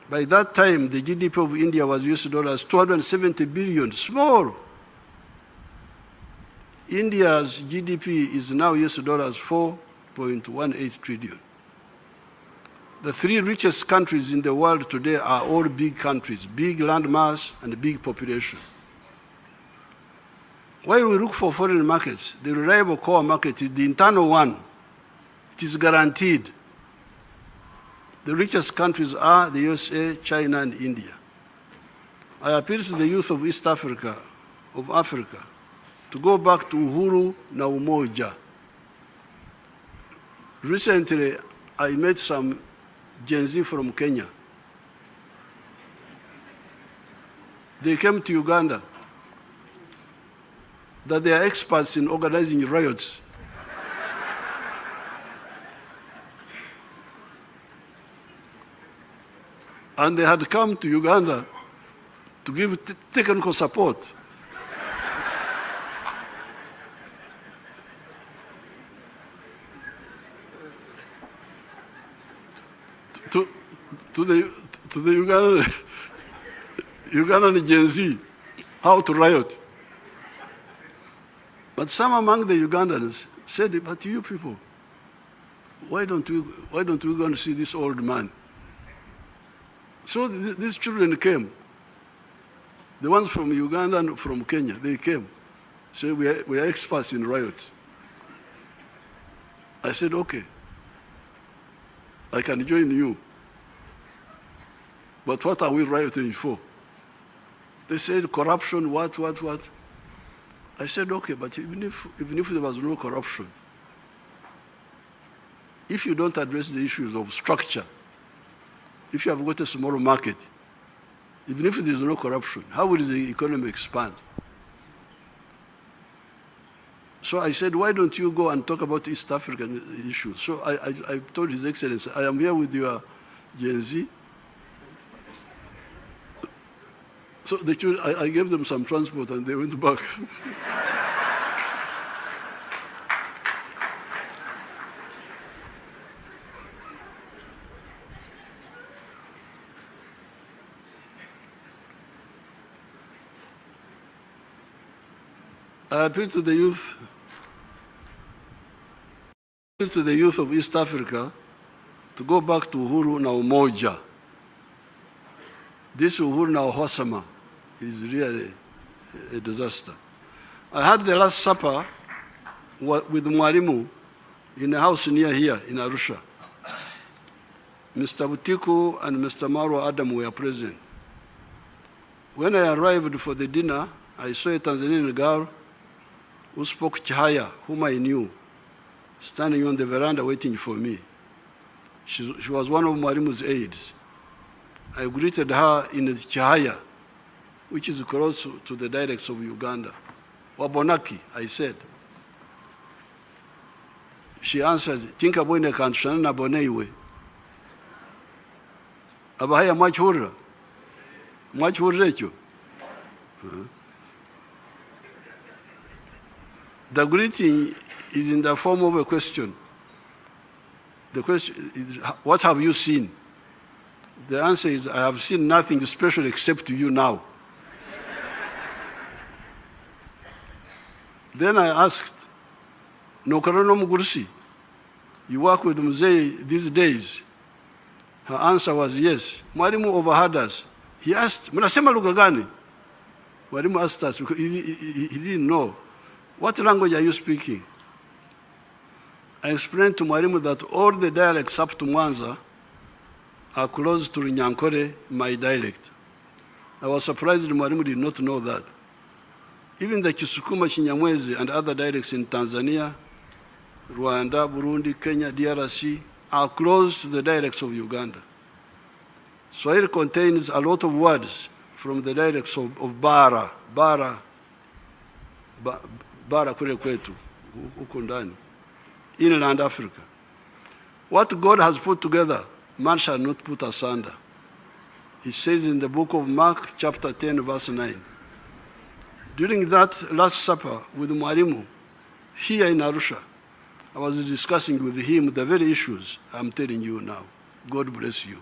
By that time, the GDP of India was US dollars 270 billion, small. India's GDP is now US dollars 4.18 trillion. The three richest countries in the world today are all big countries, big land mass and big population. While we look for foreign markets, the reliable core market is the internal one. It is guaranteed. The richest countries are the USA, China, and India. I appeal to the youth of East Africa, to go back to uhuru na umoja. Recently, I met some Gen Z from Kenya. They came to Uganda, that they are experts in organizing riots. And they had come to Uganda to give technical support. to the Ugandan Gen Z, how to riot. But some among the Ugandans said, but you people, why don't we go and see this old man? So these children came. The ones from Uganda and from Kenya, they came. Said, we are experts in riots. I said, okay, I can join you. But what are we rioting for? They said corruption, what? I said, okay, but even if there was no corruption, if you don't address the issues of structure, if you have got a small market, even if there is no corruption, how will the economy expand? So I said, why don't you go and talk about East African issues? So I told His Excellency, I am here with your Gen Z. So I gave them some transport and they went back. I appeal to the youth of East Africa to go back to uhuru na umoja. This uhuru na uhasama is really a disaster. I had the last supper with Mwalimu in a house near here in Arusha. Mr. Butiku and Mr. Marwa Adam were present. When I arrived for the dinner, I saw a Tanzanian girl who spoke Chihaya, whom I knew, standing on the veranda waiting for me. She was one of Mwalimu's aides. I greeted her in the Chihaya, which is close to the dialects of Uganda. Wabonaki, I said. She answered, Tinka boine kanshana na boneiwe. Abahaya mwachura. Mwachura. The greeting is in the form of a question. The question is, what have you seen? The answer is, I have seen nothing special except you now. Then I asked, Nokarono Mugurusi, You work with Mzee these days. Her answer was yes. Mwalimu overheard us. He asked, "Mnasema lugha gani?" Mwalimu asked us, he didn't know. "What language are you speaking?" I explained to Mwalimu that all the dialects up to Mwanza are close to Runyankore, my dialect. I was surprised Mwalimu did not know that. Even the Kisukuma, Chinyamwezi, and other dialects in Tanzania, Rwanda, Burundi, Kenya, DRC, are close to the dialects of Uganda. Swahili contains a lot of words from the dialects of Bara kule kwetu, huko ndani, inland Africa. What God has put together, man shall not put asunder. It says in the book of Mark, chapter 10, verse 9. During that Last Supper with Mwalimu, here in Arusha, I was discussing with him the very issues I'm telling you now. God bless you.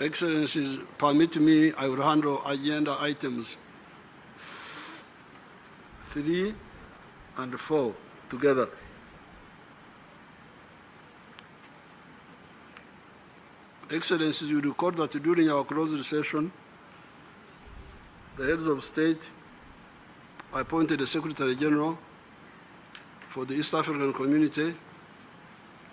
Excellencies, permit me, I will handle agenda items 3 and 4 together. Excellencies, you record that during our closed session, the heads of state appointed a Secretary General for the East African Community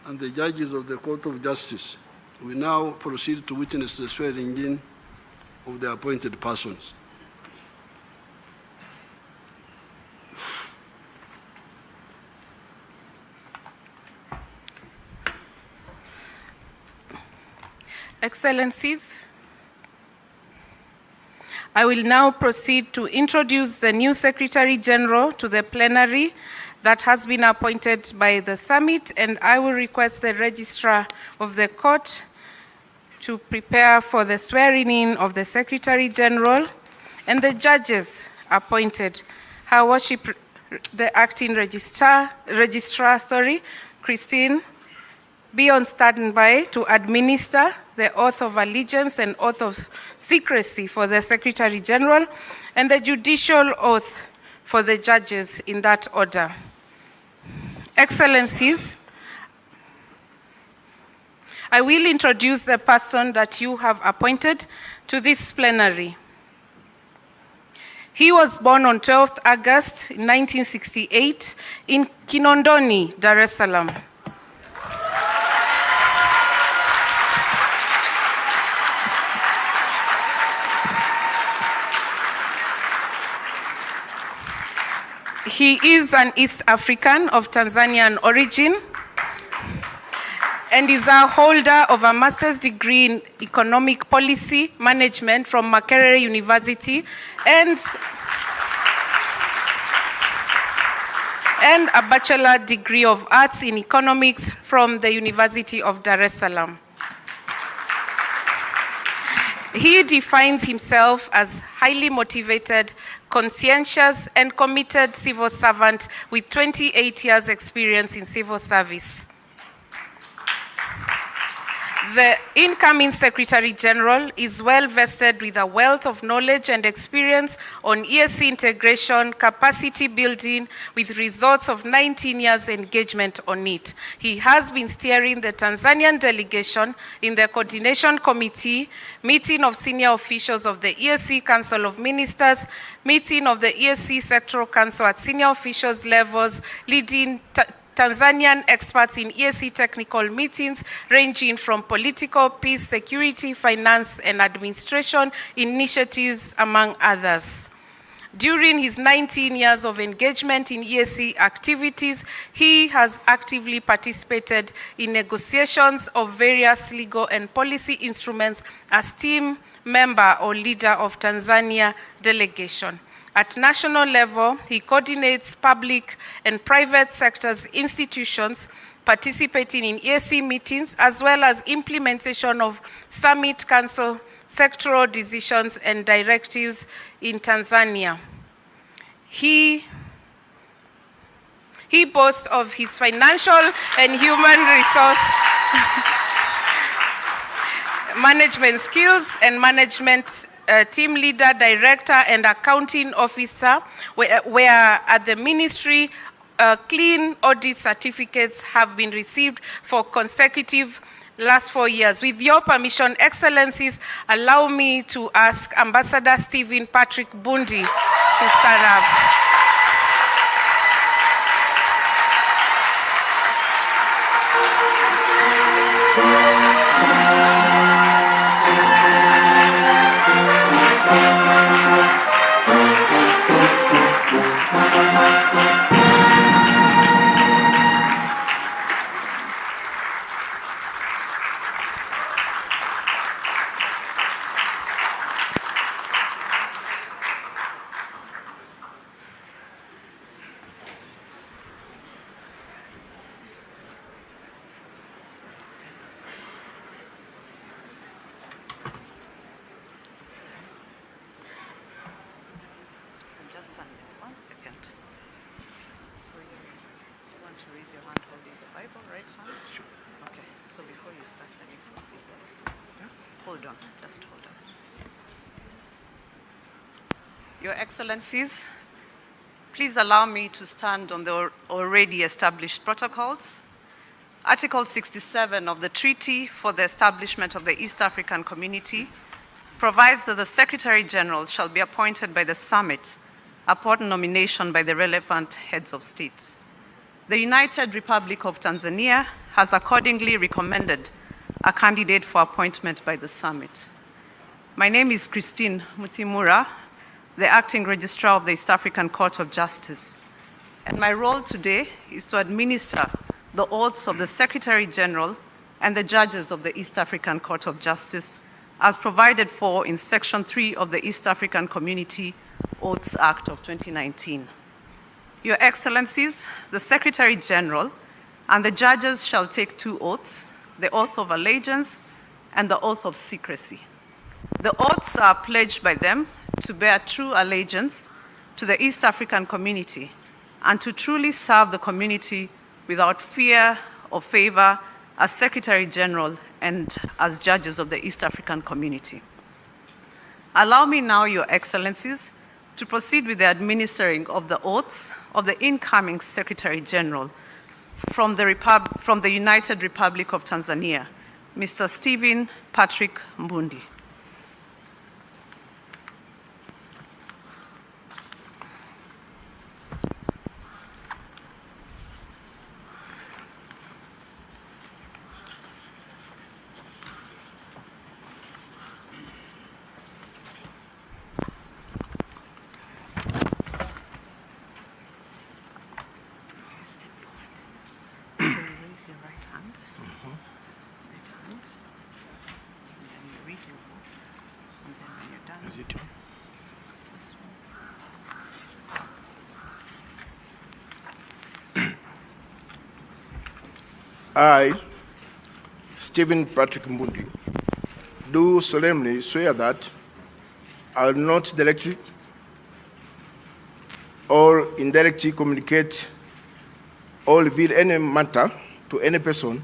and the judges of the Court of Justice. We now proceed to witness the swearing in of the appointed persons. Excellencies, I will now proceed to introduce the new Secretary General to the plenary that has been appointed by the summit, and I will request the Registrar of the Court to prepare for the swearing-in of the Secretary General and the judges appointed. Her Worship, the Acting Registrar, Christine, be on standby to administer the oath of allegiance and oath of secrecy for the Secretary General and the judicial oath for the judges in that order. Excellencies, I will introduce the person that you have appointed to this plenary. He was born on 12th August 1968 in Kinondoni, Dar es Salaam. He is an East African of Tanzanian origin and is a holder of a master's degree in economic policy management from Makerere University and a bachelor degree of arts in economics from the University of Dar es Salaam. He defines himself as highly motivated, conscientious, and committed civil servant with 28 years' experience in civil service. The incoming Secretary General is well vested with a wealth of knowledge and experience on EAC integration, capacity building, with results of 19 years engagement on it. He has been steering the Tanzanian delegation in the Coordination Committee, meeting of senior officials of the EAC Council of Ministers, meeting of the EAC Sectoral Council at senior officials levels, leading Tanzanian experts in EAC technical meetings ranging from political, peace, security, finance, and administration initiatives, among others. During his 19 years of engagement in EAC activities, he has actively participated in negotiations of various legal and policy instruments as team member or leader of Tanzania delegation. At national level, he coordinates public and private sectors institutions, participating in EAC meetings, as well as implementation of Summit Council sectoral decisions and directives in Tanzania. He boasts of his financial and human resource management skills and management team leader, director, and accounting officer, where at the ministry, clean audit certificates have been received for consecutive last 4 years. With your permission, Excellencies, allow me to ask Ambassador Stephen Patrick Mbundi to stand up. Your Excellencies, please allow me to stand on the already established protocols. Article 67 of the Treaty for the Establishment of the East African Community provides that the Secretary General shall be appointed by the Summit upon nomination by the relevant heads of state. The United Republic of Tanzania has accordingly recommended a candidate for appointment by the Summit. My name is Christine Mutimura, the Acting Registrar of the East African Court of Justice, and my role today is to administer the oaths of the Secretary General and the judges of the East African Court of Justice as provided for in Section 3 of the East African Community Oaths Act of 2019. Your Excellencies, the Secretary General and the judges shall take 2 oaths, the oath of allegiance and the oath of secrecy. The oaths are pledged by them to bear true allegiance to the East African community and to truly serve the community without fear or favor as Secretary General and as judges of the East African community. Allow me now, Your Excellencies, to proceed with the administering of the oaths of the incoming Secretary General from the United Republic of Tanzania, Mr. Stephen Patrick Mbundi. I, Stephen Patrick Mbundi, do solemnly swear that I will not directly or indirectly communicate or reveal any matter to any person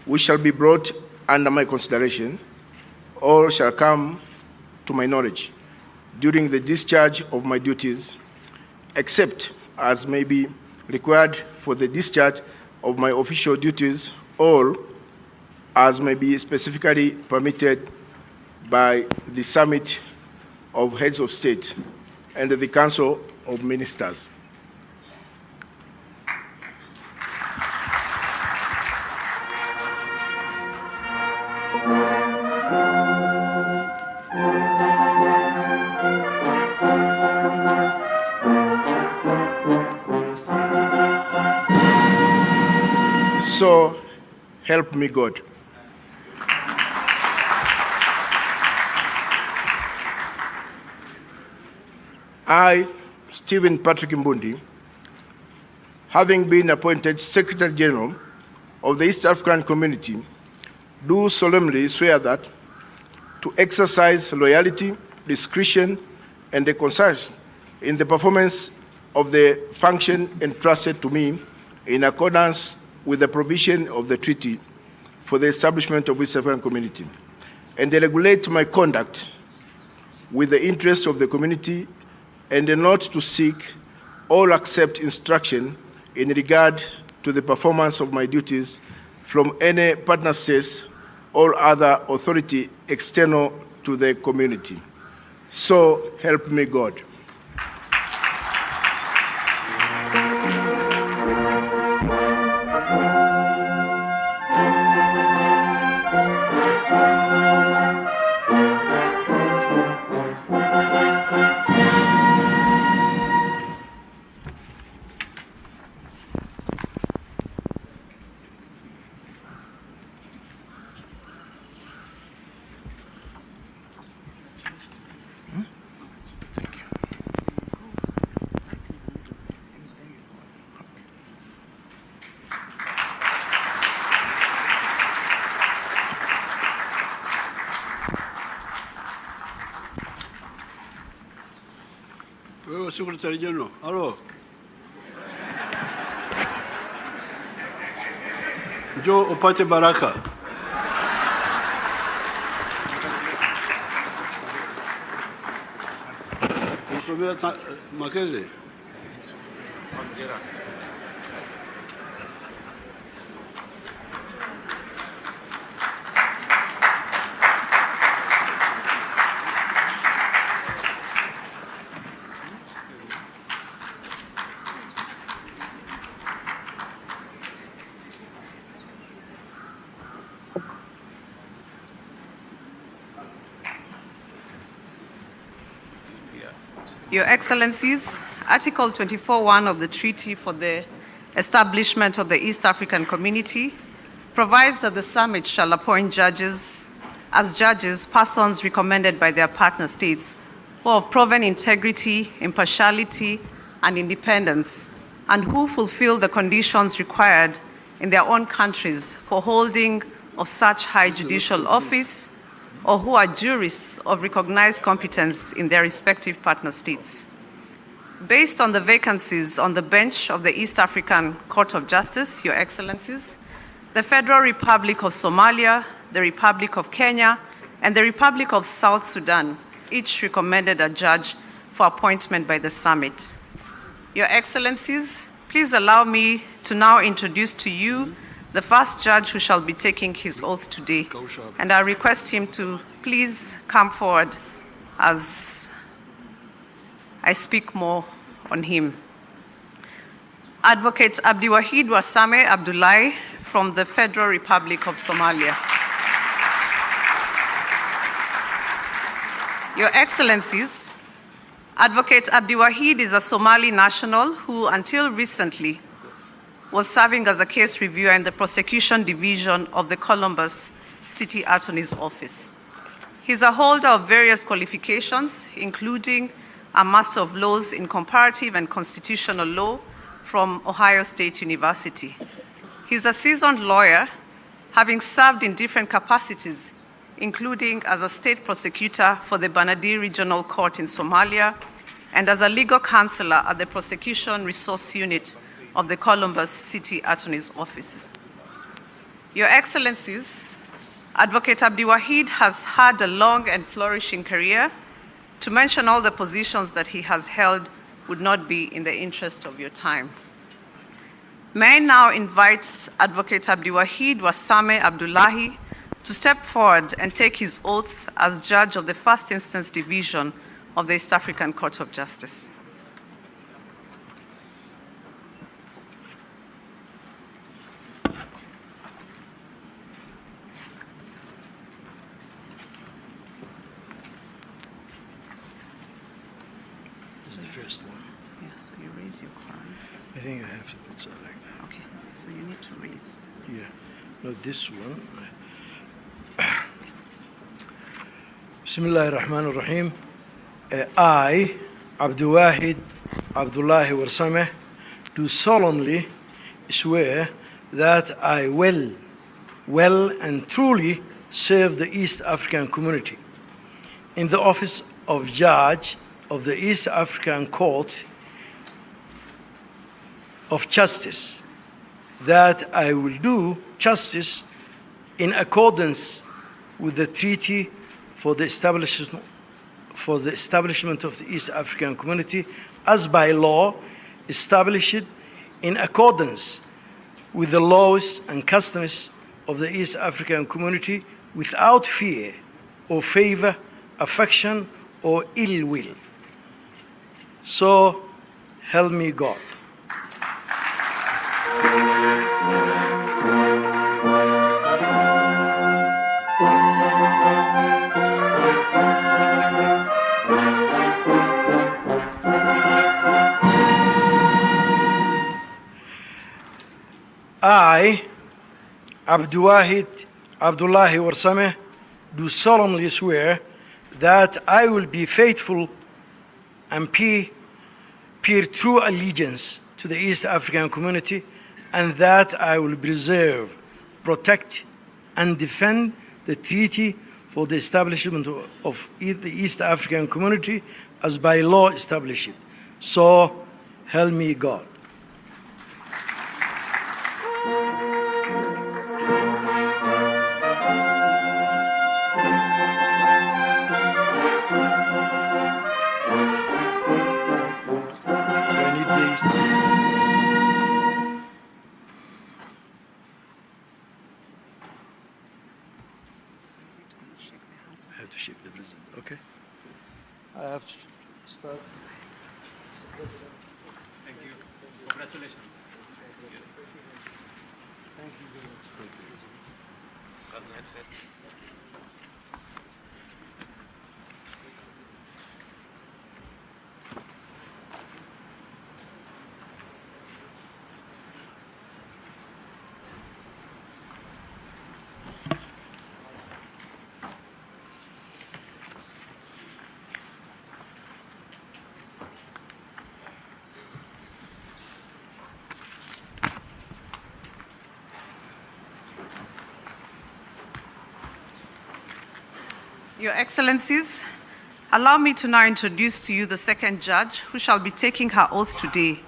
which shall be brought under my consideration or shall come to my knowledge during the discharge of my duties, except as may be required for the discharge of my official duties or as may be specifically permitted by the Summit of Heads of State and the Council of Ministers. So help me God. I, Stephen Patrick Mbundi, having been appointed Secretary General of the East African Community, do solemnly swear that to exercise loyalty, discretion, and conscience in the performance of the function entrusted to me in accordance with the provision of the treaty for the establishment of East African Community, and regulate my conduct with the interests of the community, and not to seek or accept instruction in regard to the performance of my duties from any partner states or other authority external to the community. So help me God. Secretary General, hello. Njoo upate baraka. Usomea Makele. Your Excellencies, Article 24(1) of the Treaty for the Establishment of the East African Community provides that the summit shall appoint judges persons recommended by their partner states who have proven integrity, impartiality, and independence, and who fulfill the conditions required in their own countries for holding of such high judicial office, or who are jurists of recognized competence in their respective partner states. Based on the vacancies on the bench of the East African Court of Justice, Your Excellencies, the Federal Republic of Somalia, the Republic of Kenya, and the Republic of South Sudan each recommended a judge for appointment by the summit. Your Excellencies, please allow me to now introduce to you the first judge who shall be taking his oath today, and I request him to please come forward as I speak more on him. Advocate Abdiwahid Wasame Abdullahi from the Federal Republic of Somalia. Your Excellencies, Advocate Abdiwahid is a Somali national who, until recently, was serving as a case reviewer in the prosecution division of the Columbus City Attorney's Office. He's a holder of various qualifications, including a Master of Laws in Comparative and Constitutional Law from Ohio State University. He's a seasoned lawyer, having served in different capacities, including as a state prosecutor for the Banadiri Regional Court in Somalia and as a legal counselor at the Prosecution Resource Unit of the Columbus City Attorney's Office. Your Excellencies, Advocate Abdiwahid has had a long and flourishing career. To mention all the positions that he has held would not be in the interest of your time. May I now invite Advocate Abdiwahid Wasame Abdullahi to step forward and take his oath as judge of the First Instance Division of the East African Court of Justice. First one. Yeah, so you raise your Quran. I think I have to put something like that. Okay, so you need to raise. Yeah. No, this one. Bismillah ar-Rahman ar-Rahim. I, Abdiwahid Abdullahi Warsame, do solemnly swear that I will well and truly serve the East African community in the office of Judge of the East African Court of Justice, that I will do justice in accordance with the Treaty for the establishment of the East African Community as by law established in accordance with the laws and customs of the East African Community without fear or favor, affection or ill will. So help me God. I, Abdullahi Warsame, do solemnly swear that I will be faithful and pay true allegiance to the East African community, and that I will preserve, protect, and defend the treaty for the establishment of the East African community as by law established. So help me God. I have to shake the president, okay? I have to start. Mr. President. Thank you. Congratulations. Thank you very much. Your Excellencies, allow me to now introduce to you the second judge who shall be taking her oath today,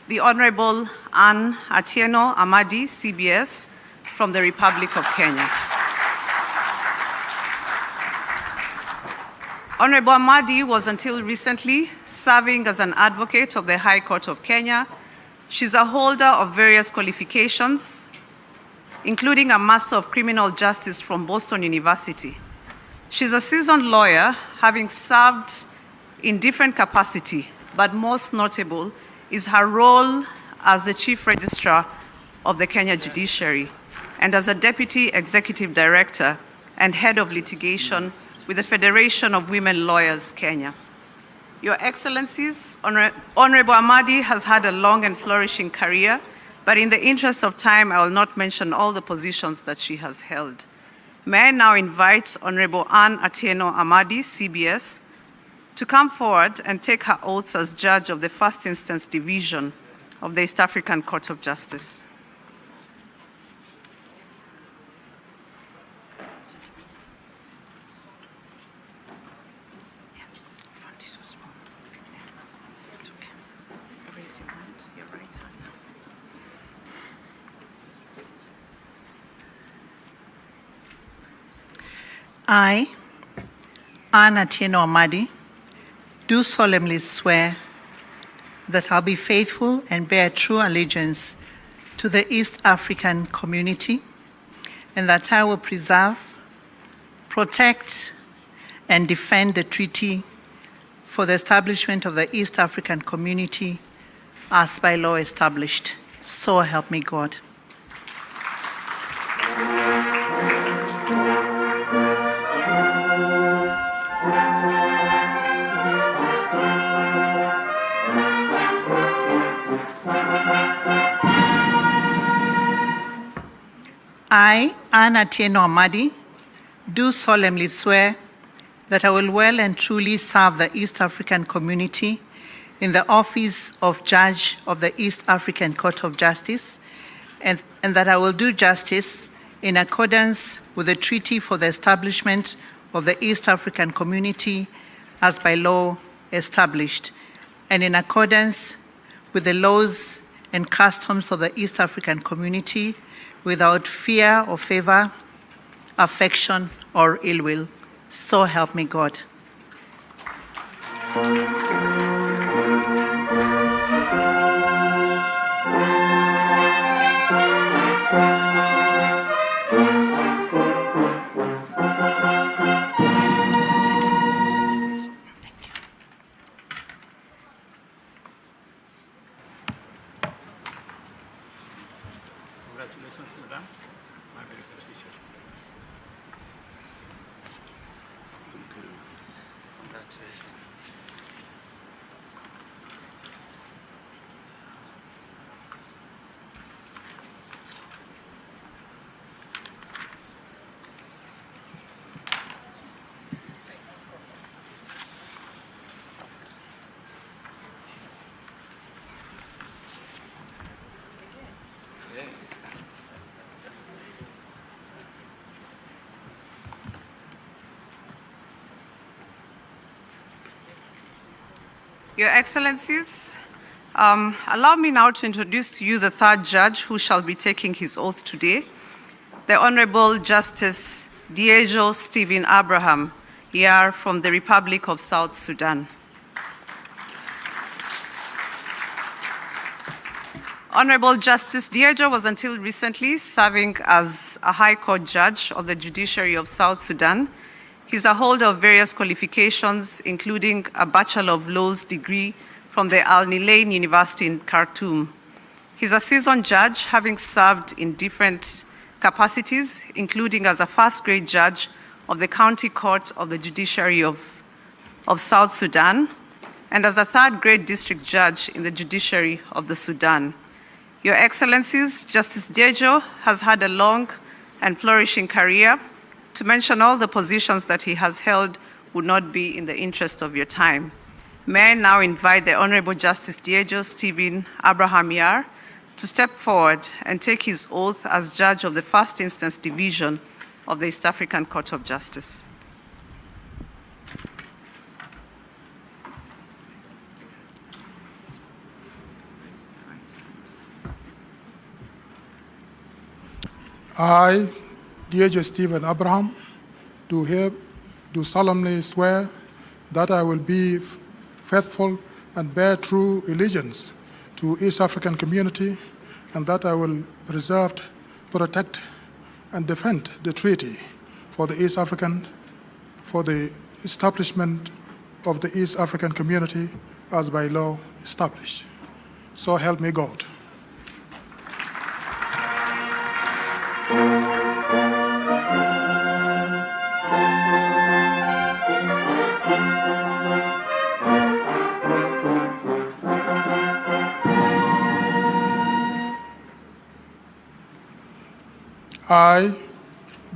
the Honorable Anne Atieno Amadi, CBS, from the Republic of Kenya. Honorable Amadi was until recently serving as an advocate of the High Court of Kenya. She's a holder of various qualifications, including a Master of Criminal Justice from Boston University. She's a seasoned lawyer, having served in different capacity, but most notable is her role as the Chief Registrar of the Kenya Judiciary and as a Deputy Executive Director and Head of Litigation with the Federation of Women Lawyers, Kenya. Your Excellencies, Honorable Amadi has had a long and flourishing career, but in the interest of time, I will not mention all the positions that she has held. May I now invite Honorable Anne Atieno Amadi, CBS, to come forward and take her oaths as judge of the First Instance Division of the East African Court of Justice. Yes, front is so small. It's okay. Raise your hand, your right hand. I, Anne Atieno Amadi, do solemnly swear that I'll be faithful and bear true allegiance to the East African community, and that I will preserve, protect, and defend the treaty for the establishment of the East African community as by law established. So help me God. I, Anne Atieno Amadi, do solemnly swear that I will well and truly serve the East African community in the office of Judge of the East African Court of Justice, and that I will do justice in accordance with the Treaty for the Establishment of the East African Community as by law established, and in accordance with the laws and customs of the East African Community without fear or favor, affection, or ill will. So help me God. Congratulations, madam. My very best wishes. Your Excellencies, allow me now to introduce to you the third judge who shall be taking his oath today, the Honorable Justice Diego Stephen Abraham, ER from the Republic of South Sudan. Honorable Justice Diego was until recently serving as a High Court judge of the Judiciary of South Sudan. He's a holder of various qualifications, including a Bachelor of Laws degree from the Al Nilain University in Khartoum. He's a seasoned judge, having served in different capacities, including as a first-grade judge of the County Court of the Judiciary of South Sudan, and as a third-grade district judge in the Judiciary of the Sudan. Your Excellencies, Justice Diego has had a long and flourishing career. To mention all the positions that he has held would not be in the interest of your time. May I now invite the Honorable Justice Diego Stephen Abraham ER to step forward and take his oath as judge of the First Instance Division of the East African Court of Justice. I, Diego Stephen Abraham, do solemnly swear that I will be faithful and bear true allegiance to East African community, and that I will preserve, protect, and defend the treaty for the establishment of the East African community as by law established. So help me God. I,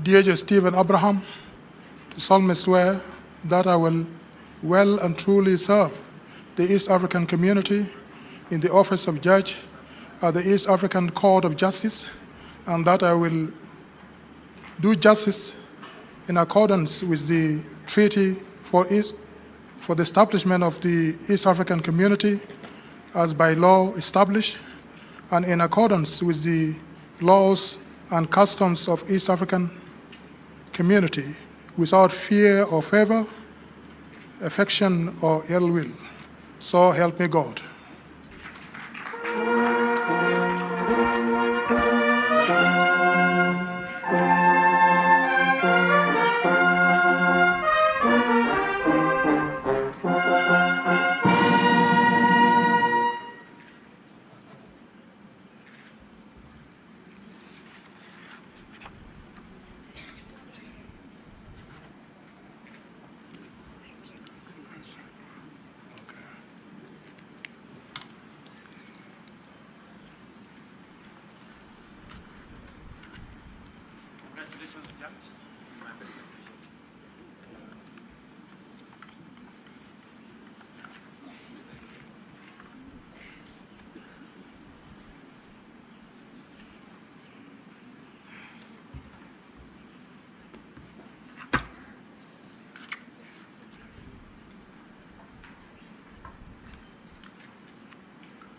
Diego Stephen Abraham, do solemnly swear that I will well and truly serve the East African community in the office of judge at the East African Court of Justice, and that I will do justice in accordance with the Treaty for the establishment of the East African community as by law established, and in accordance with the laws and customs of East African community without fear or favor, affection or ill will. So help me God. Congratulations, Judge. My very best wishes.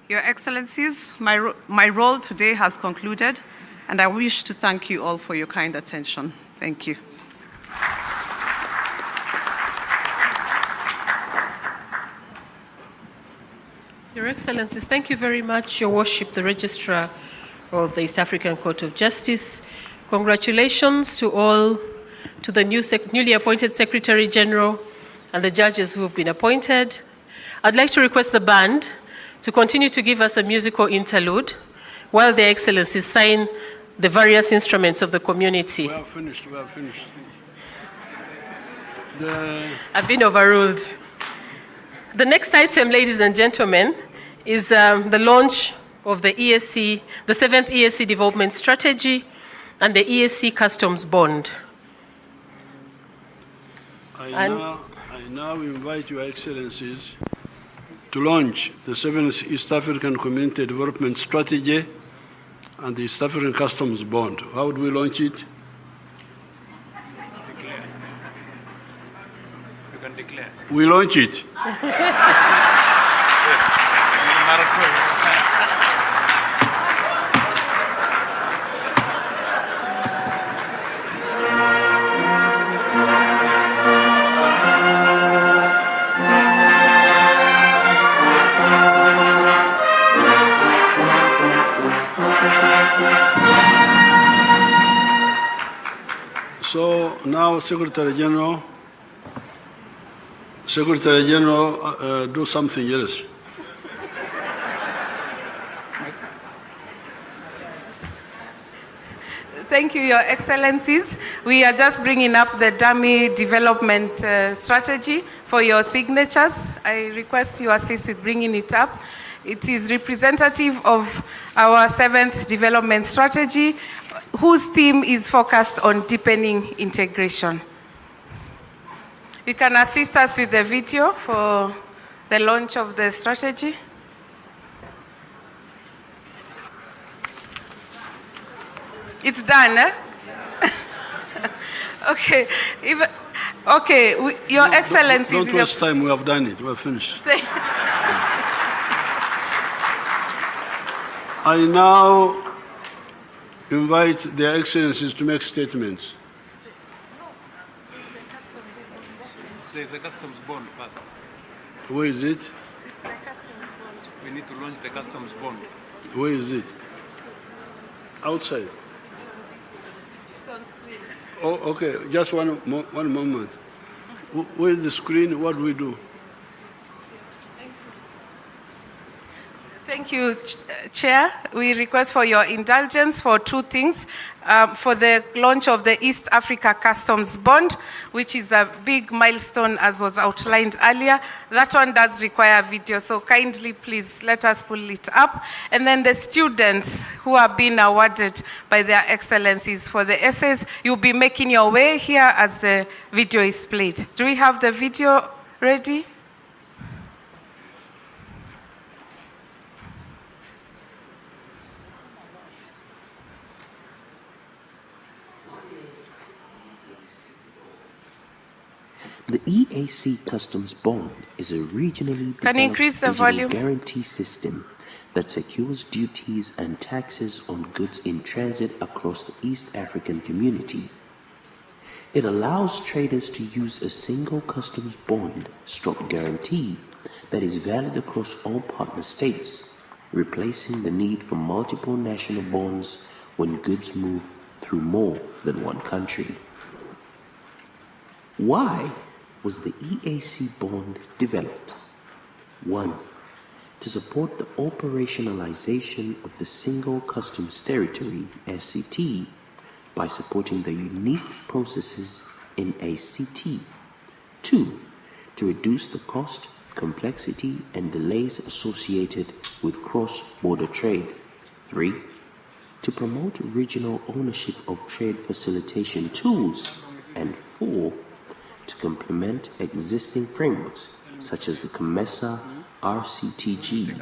Your Excellencies, my role today has concluded, and I wish to thank you all for your kind attention. Thank you. Your Excellencies, thank you very much, Your Worship, the Registrar of the East African Court of Justice. Congratulations to all, to the newly appointed Secretary General and the judges who have been appointed. I'd like to request the band to continue to give us a musical interlude while their Excellencies sign the various instruments of the community. We have finished. I've been overruled. The next item, ladies and gentlemen, is the launch of the EAC, the 7th EAC Development Strategy and the EAC Customs Bond. I now invite Your Excellencies to launch the 7th East African Community Development Strategy and the East African Customs Bond. How would we launch it? Declare. You can declare. We launch it. So now, Secretary General, do something else. Thank you, Your Excellencies. We are just bringing up the dummy development strategy for your signatures. I request you assist with bringing it up. It is representative of our 7th development strategy, whose theme is focused on deepening integration. You can assist us with the video for the launch of the strategy. It's done, eh? Okay. Your Excellencies. Don't waste time. We have done it. We have finished. I now invite their Excellencies to make statements. There's a customs bond first. Where is it? It's the customs bond. We need to launch the customs bond. Where is it? Outside. It's on screen. Oh, okay. Just one moment. Where is the screen? What do we do? Thank you, Chair. We request for your indulgence for two things. For the launch of the East Africa Customs Bond, which is a big milestone as was outlined earlier. That one does require video, so kindly please let us pull it up. And then the students who have been awarded by their Excellencies for the essays, you'll be making your way here as the video is played. Do we have the video ready? The EAC Customs Bond is a regionally developed digital guarantee system that secures duties and taxes on goods in transit across the East African community. It allows traders to use a single customs bond / guarantee that is valid across all partner states, replacing the need for multiple national bonds when goods move through more than one country. Why was the EAC bond developed? 1. To support the operationalization of the Single Customs Territory, SCT, by supporting the unique processes in ACT. 2. To reduce the cost, complexity, and delays associated with cross-border trade. 3. To promote regional ownership of trade facilitation tools. And 4. To complement existing frameworks, such as the COMESA RCTG,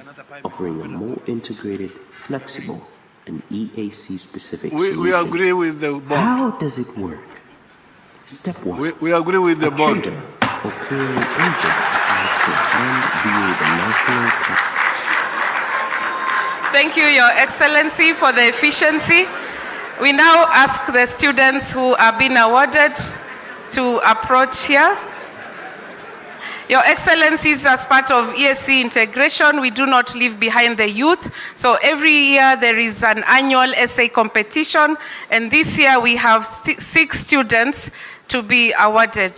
offering a more integrated, flexible, and EAC-specific solution. We agree with the bond. How does it work? Step 1. We agree with the bond. Trader or clearing agent applies the bond via the national Thank you, Your Excellency, for the efficiency. We now ask the students who are being awarded to approach here. Your Excellencies, as part of ESC integration, we do not leave behind the youth. So every year there is an annual essay competition, and this year we have 6 students to be awarded.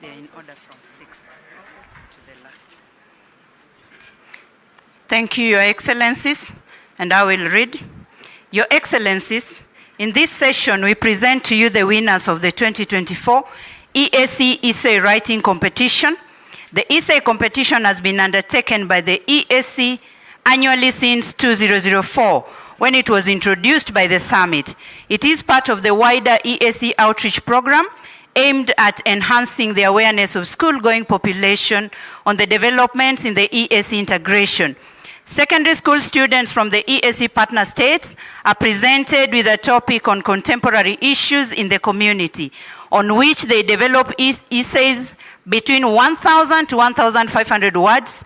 They are in order from 6th to the last. Thank you, Your Excellencies, and I will read. Your Excellencies, in this session we present to you the winners of the 2024 EAC essay writing competition. The essay competition has been undertaken by the EAC annually since 2004, when it was introduced by the summit. It is part of the wider EAC outreach program aimed at enhancing the awareness of school-going population on the developments in the EAC integration. Secondary school students from the EAC partner states are presented with a topic on contemporary issues in the community, on which they develop essays between 1,000 to 1,500 words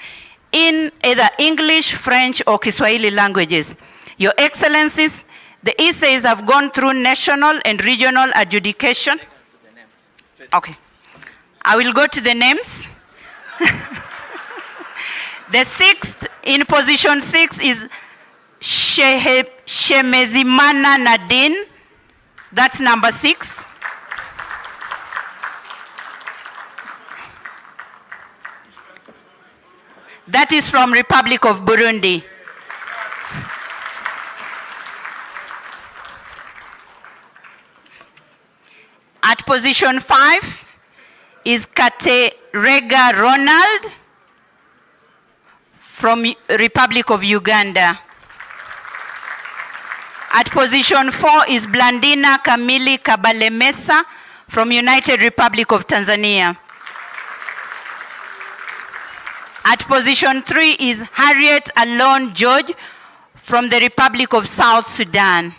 in either English, French, or Kiswahili languages. Your Excellencies, the essays have gone through national and regional adjudication. Okay, I will go to the names. The 6th, in position 6, is Shemezimana Nadine. That's number 6. That is from Republic of Burundi. At position 5 is Katerega Ronald from Republic of Uganda. At position 4 is Blandina Kamili Kabalemesa from United Republic of Tanzania. At position 3 is Harriet Alon George from the Republic of South Sudan.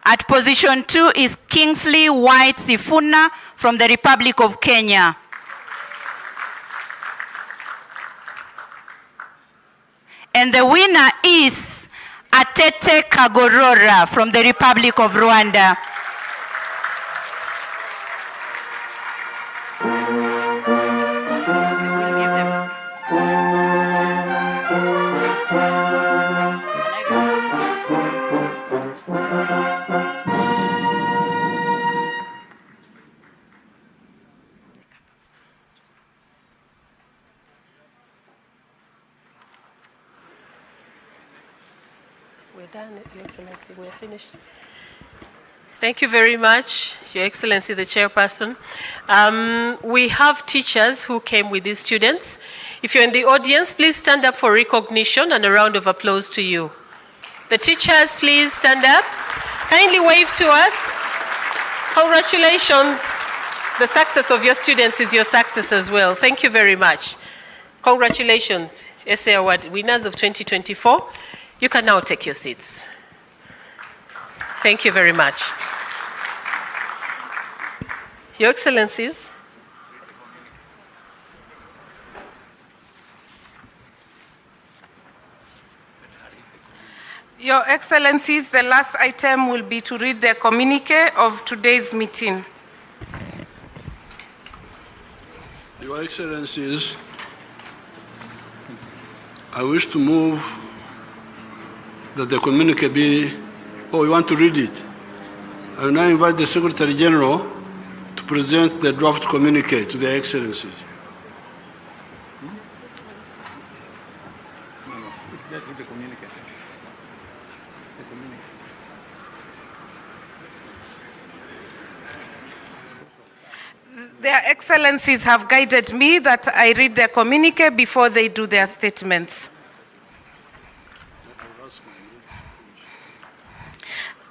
At position 2 is Kingsley White Sifuna from the Republic of Kenya. And the winner is Atete Kagorora from the Republic of Rwanda. We're done, Your Excellency. We're finished. Thank you very much, Your Excellency, the Chairperson. We have teachers who came with these students. If you're in the audience, please stand up for recognition and a round of applause to you. The teachers, please stand up. Kindly wave to us. Congratulations. The success of your students is your success as well. Thank you very much. Congratulations, SA Award winners of 2024. You can now take your seats. Thank you very much. Your Excellencies, Your Excellencies, the last item will be to read the communique of today's meeting. Your Excellencies, I wish to move that the communique be, you want to read it? I will now invite the Secretary General to present the draft communique to the Excellencies. Their Excellencies have guided me that I read their communique before they do their statements.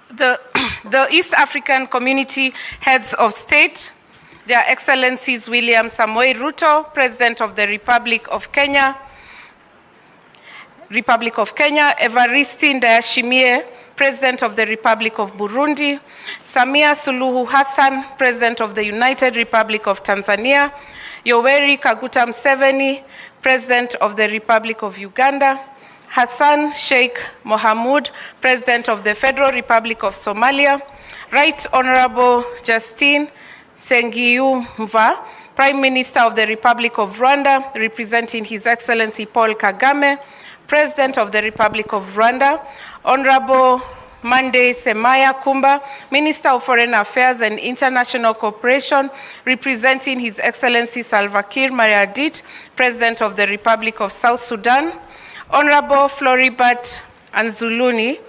the East African Community Heads of State, Their Excellencies William Samoei Ruto, President of the Republic of Kenya, Evariste Ndayishimiye, President of the Republic of Burundi, Samia Suluhu Hassan, President of the United Republic of Tanzania, Yoweri Kaguta Museveni, President of the Republic of Uganda, Hassan Sheikh Mohamud, President of the Federal Republic of Somalia, Right Honorable Justine Nsengiyumva, Prime Minister of the Republic of Rwanda, representing His Excellency Paul Kagame, President of the Republic of Rwanda, Honorable Mande Semaya Kumba, Minister of Foreign Affairs and International Cooperation, representing His Excellency Salva Kiir Mayardit, President of the Republic of South Sudan, Honorable Floribert Anzuluni,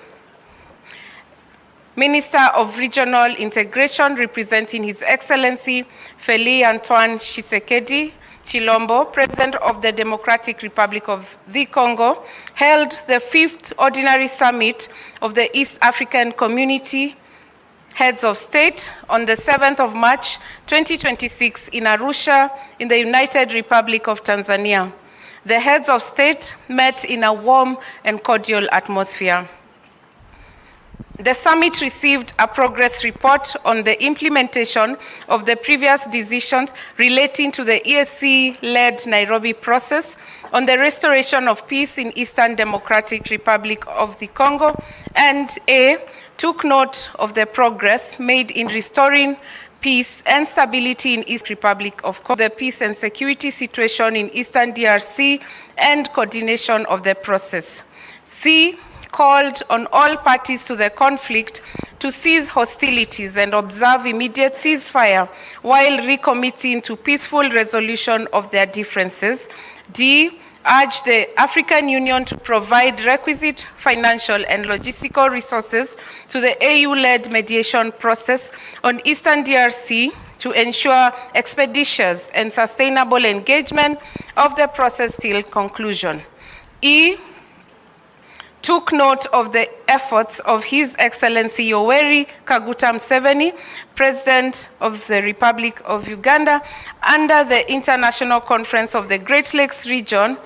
Minister of Regional Integration, representing His Excellency Félix Antoine Tshisekedi Chilombo, President of the Democratic Republic of the Congo, held the 5th Ordinary Summit of the East African Community Heads of State on the 7th of March 2026 in Arusha, in the United Republic of Tanzania. The heads of state met in a warm and cordial atmosphere. The summit received a progress report on the implementation of the previous decisions relating to the EAC-led Nairobi process on the restoration of peace in Eastern Democratic Republic of the Congo, and took note of the progress made in restoring peace and stability in East Republic of Congo, the peace and security situation in Eastern DRC, and coordination of the process. C, called on all parties to the conflict to cease hostilities and observe immediate ceasefire while recommitting to peaceful resolution of their differences. D, urged the African Union to provide requisite financial and logistical resources to the AU-led mediation process on Eastern DRC to ensure expeditious and sustainable engagement of the process till conclusion. E, took note of the efforts of His Excellency Yoweri Kaguta Museveni, President of the Republic of Uganda, under the International Conference of the Great Lakes region,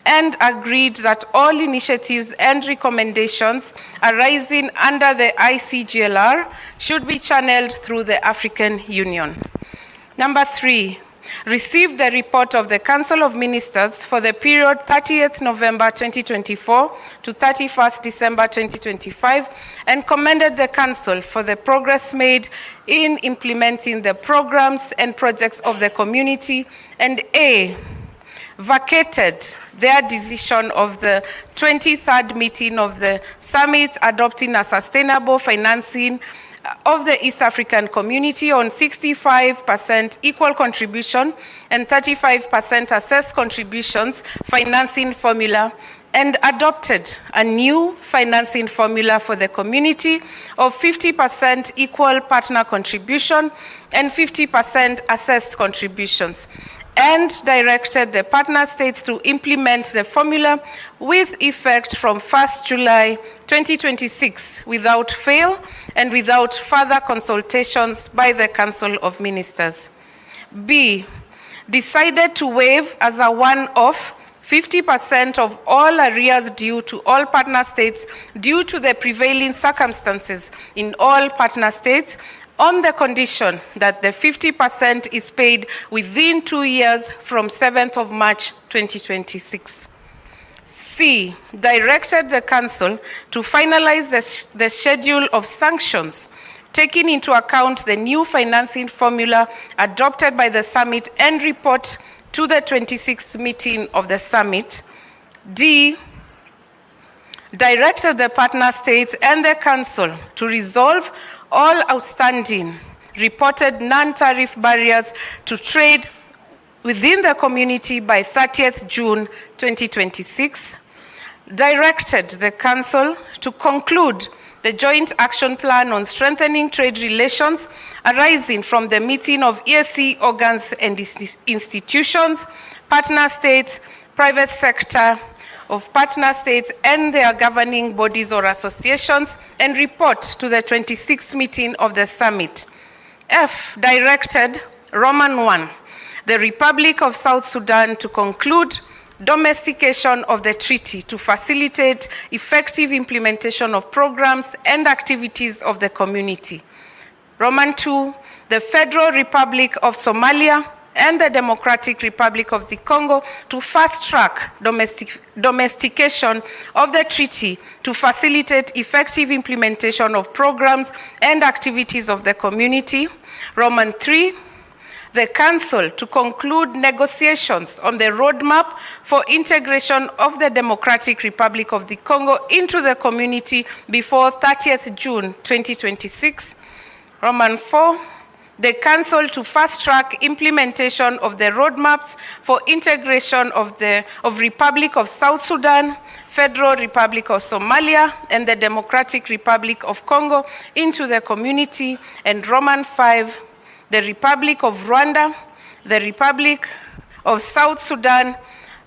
and agreed that all initiatives and recommendations arising under the ICGLR should be channeled through the African Union. Number 3, received the report of the Council of Ministers for the period 30th November 2024 to 31st December 2025 and commended the Council for the progress made in implementing the programs and projects of the community, and A, vacated their decision of the 23rd meeting of the summit adopting a sustainable financing of the East African community on 65% equal contribution and 35% assessed contributions financing formula, and adopted a new financing formula for the community of 50% equal partner contribution and 50% assessed contributions, and directed the partner states to implement the formula with effect from 1st July 2026 without fail and without further consultations by the Council of Ministers. B, decided to waive as a one-off 50% of all arrears due to all partner states due to the prevailing circumstances in all partner states, on the condition that the 50% is paid within 2 years from 7th of March 2026. C, directed the Council to finalize the schedule of sanctions, taking into account the new financing formula adopted by the summit, and report to the 26th meeting of the summit. D, directed the partner states and the Council to resolve all outstanding reported non-tariff barriers to trade within the community by 30th June 2026, directed the Council to conclude the Joint Action Plan on Strengthening Trade Relations arising from the meeting of EAC organs and institutions, partner states, private sector of partner states and their governing bodies or associations and report to the 26th meeting of the summit. F, directed Roman 1, the Republic of South Sudan to conclude domestication of the treaty to facilitate effective implementation of programs and activities of the community. Roman 2, the Federal Republic of Somalia and the Democratic Republic of the Congo to fast-track domestication of the treaty to facilitate effective implementation of programs and activities of the community. Roman 3, the Council to conclude negotiations on the roadmap for integration of the Democratic Republic of the Congo into the community before 30th June 2026. Roman 4, the Council to fast-track implementation of the roadmaps for integration of Republic of South Sudan, Federal Republic of Somalia, and the Democratic Republic of Congo into the community. And Roman 5, the Republic of Rwanda, the Republic of South Sudan,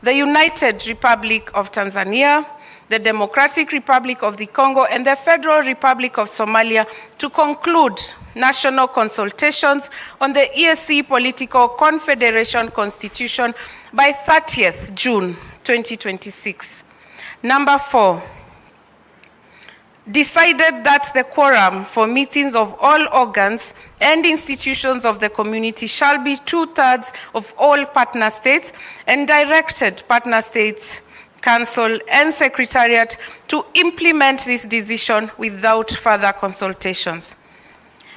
the United Republic of Tanzania, the Democratic Republic of the Congo, and the Federal Republic of Somalia to conclude national consultations on the EAC Political Confederation Constitution by 30th June 2026. Number 4, decided that the quorum for meetings of all organs and institutions of the community shall be 2/3 of all partner states, and directed partner states, Council, and Secretariat to implement this decision without further consultations.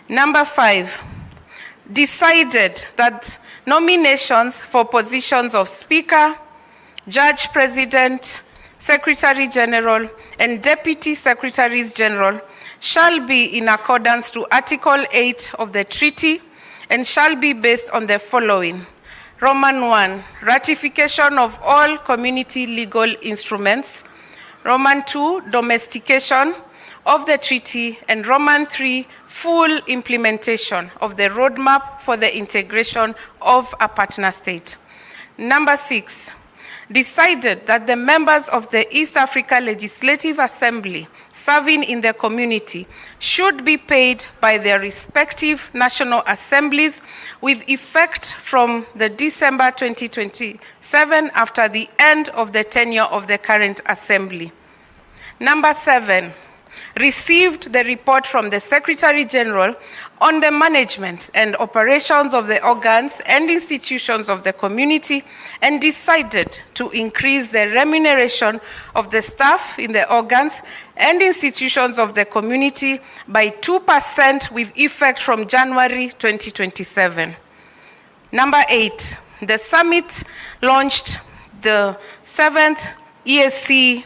Number 5, decided that nominations for positions of Speaker, Judge President, Secretary General, and Deputy Secretaries General shall be in accordance to Article 8 of the treaty and shall be based on the following. Roman 1, ratification of all community legal instruments. Roman 2, domestication of the treaty. And Roman 3, full implementation of the roadmap for the integration of a partner state. Number 6, decided that the members of the East Africa Legislative Assembly serving in the community should be paid by their respective national assemblies with effect from the December 2027 after the end of the tenure of the current assembly. Number 7, received the report from the Secretary General on the management and operations of the organs and institutions of the community and decided to increase the remuneration of the staff in the organs and institutions of the community by 2% with effect from January 2027. Number 8, the summit launched the 7th EAC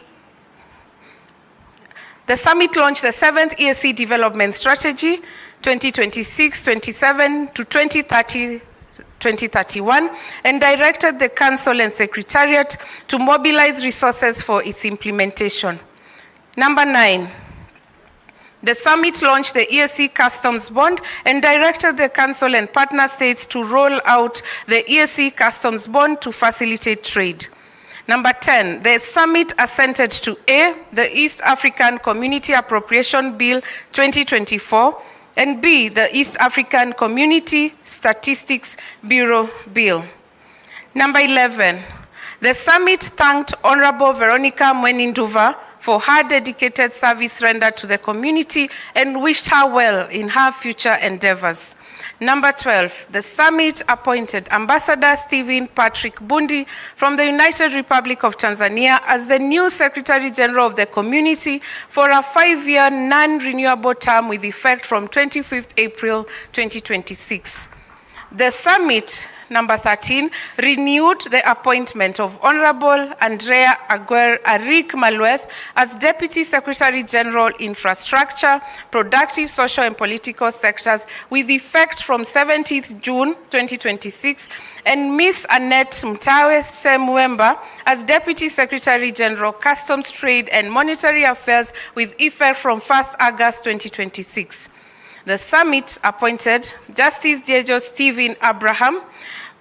Development Strategy 2026-27 to 2030-2031 and directed the Council and Secretariat to mobilize resources for its implementation. Number 9, the summit launched the EAC Customs Bond and directed the Council and partner states to roll out the EAC Customs Bond to facilitate trade. Number 10, the summit assented to A, the East African Community Appropriation Bill 2024, and B, the East African Community Statistics Bureau Bill. Number 11, the summit thanked Honorable Veronica Mweninduva for her dedicated service rendered to the community and wished her well in her future endeavors. Number 12, the summit appointed Ambassador Stephen Patrick Bundi from the United Republic of Tanzania as the new Secretary General of the community for a 5-year non-renewable term with effect from 25th April 2026. The summit, number 13, renewed the appointment of Honorable Andrea Arik Malueth as Deputy Secretary General Infrastructure, Productive, Social and Political Sectors with effect from 17th June 2026, and Ms. Annette Mtawe Semwemba as Deputy Secretary General, Customs, Trade and Monetary Affairs with effect from 1st August 2026. The summit appointed Justice Jejo Stephen Abraham,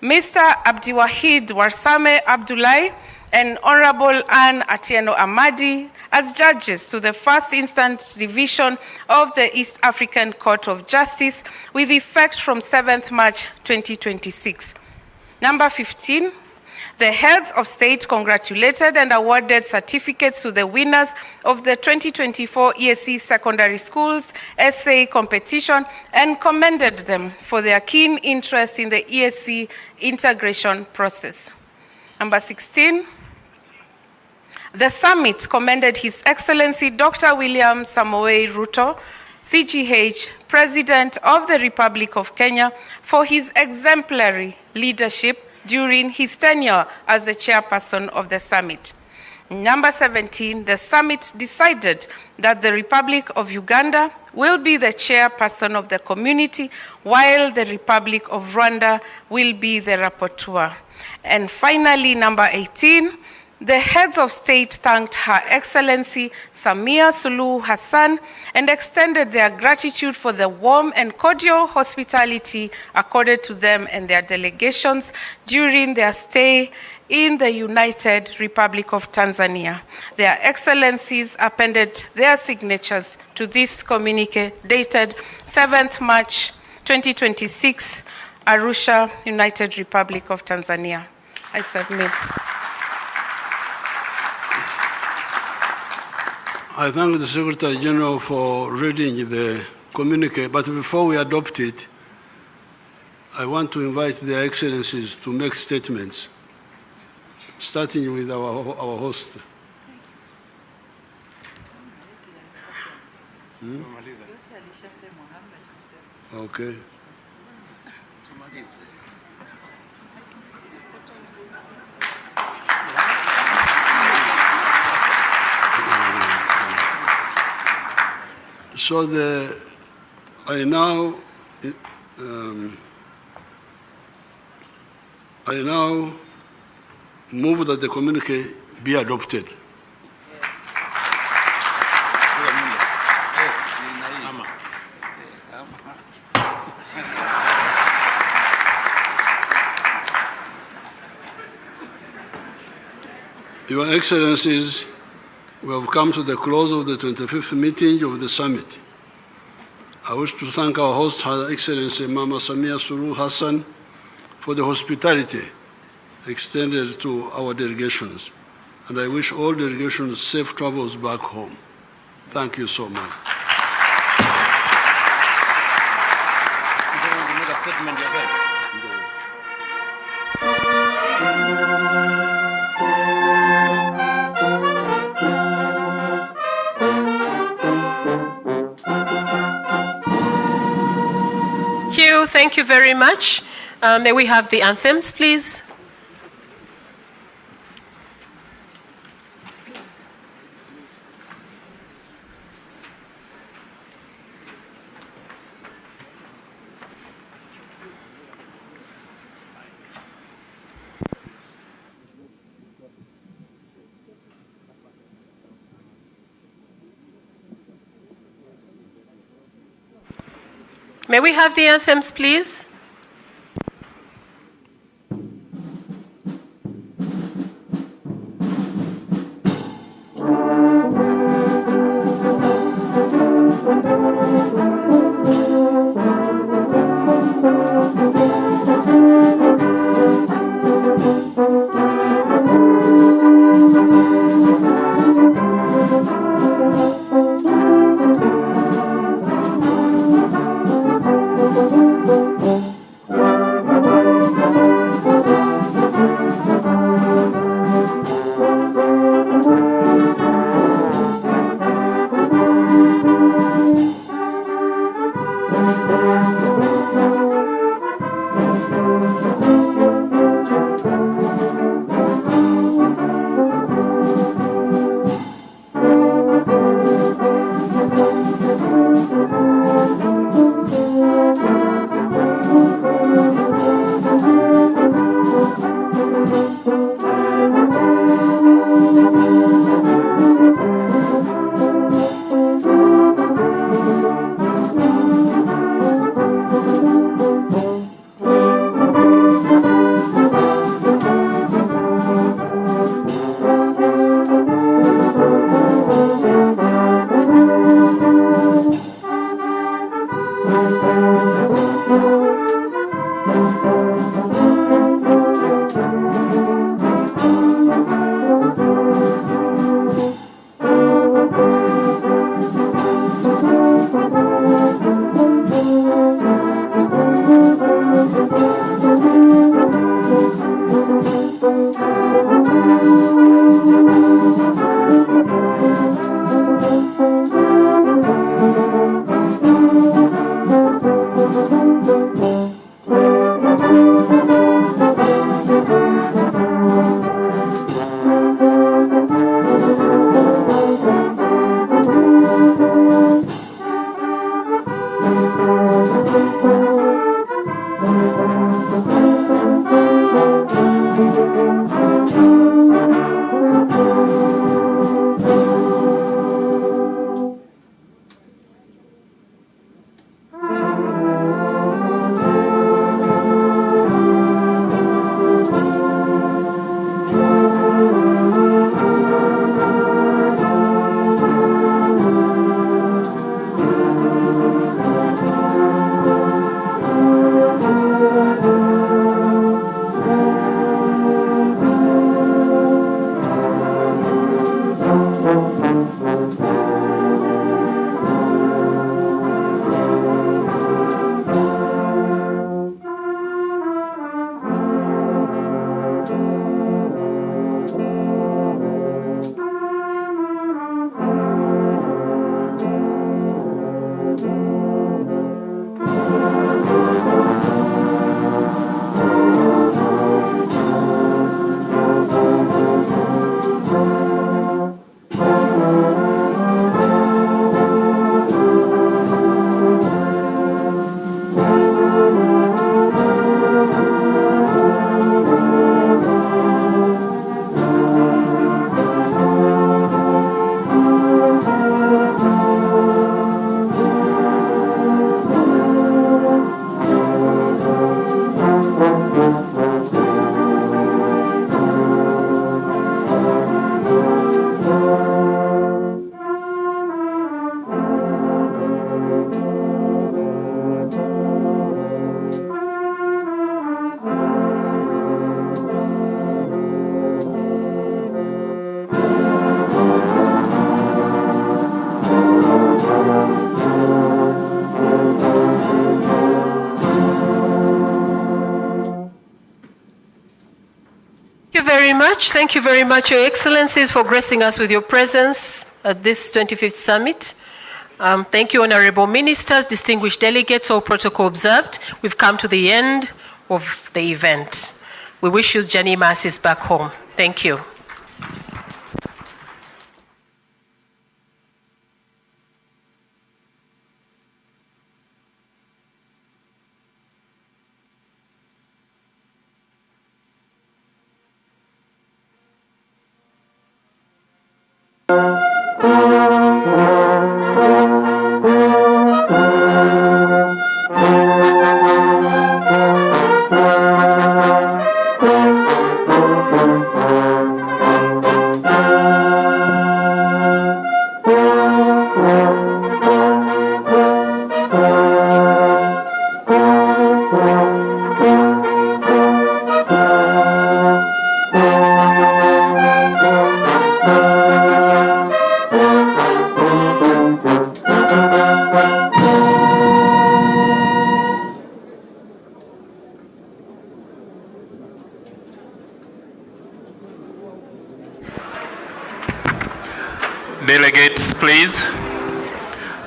Mr. Abdiwahid Warsame Abdullahi and Honorable Anne Atieno Amadi as judges to the First Instance Division of the East African Court of Justice with effect from 7th March 2026. Number 15, the heads of state congratulated and awarded certificates to the winners of the 2024 ESC Secondary Schools essay competition and commended them for their keen interest in the ESC integration process. Number 16, the summit commended His Excellency Dr. William Samoei Ruto, CGH, President of the Republic of Kenya, for his exemplary leadership during his tenure as the chairperson of the summit. Number 17, the summit decided that the Republic of Uganda will be the chairperson of the community, while the Republic of Rwanda will be the rapporteur. And finally, number 18, the heads of state thanked Her Excellency Samia Suluhu Hassan and extended their gratitude for the warm and cordial hospitality accorded to them and their delegations during their stay in the United Republic of Tanzania. Their Excellencies appended their signatures to this communique dated 7th March 2026, Arusha, United Republic of Tanzania. I submit. I thank the Secretary General for reading the communique, but before we adopt it, I want to invite their Excellencies to make statements, starting with our host. Okay. So I now move that the communique be adopted. Your Excellencies, we have come to the close of the 25th meeting of the summit. I wish to thank our host, Her Excellency Mama Samia Suluhu Hassan, for the hospitality extended to our delegations. And I wish all delegations safe travels back home. Thank you so much. Thank you very much. May we have the anthems, please? May we have the anthems, please? much. Thank you very much, Your Excellencies, for gracing us with your presence at this 25th summit. Thank you, honorable ministers, distinguished delegates, all protocol observed. We've come to the end of the event. We wish you journey masses back home. Thank you. Delegates, please.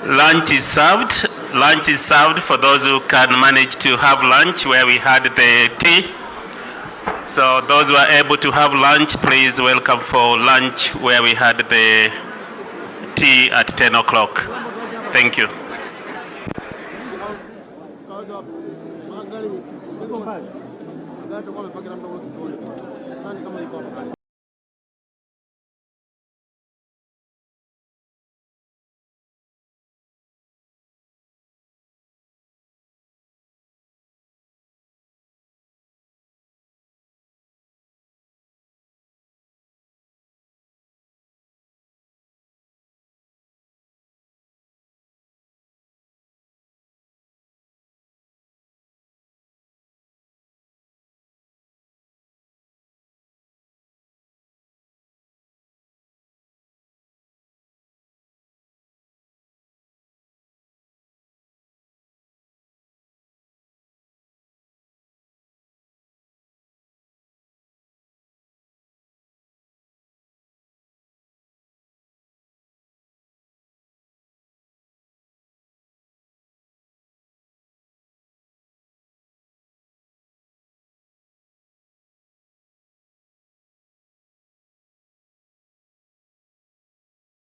Lunch is served. Lunch is served for those who can manage to have lunch where we had the tea. So those who are able to have lunch, please welcome for lunch where we had the tea at 10 o'clock. Thank you.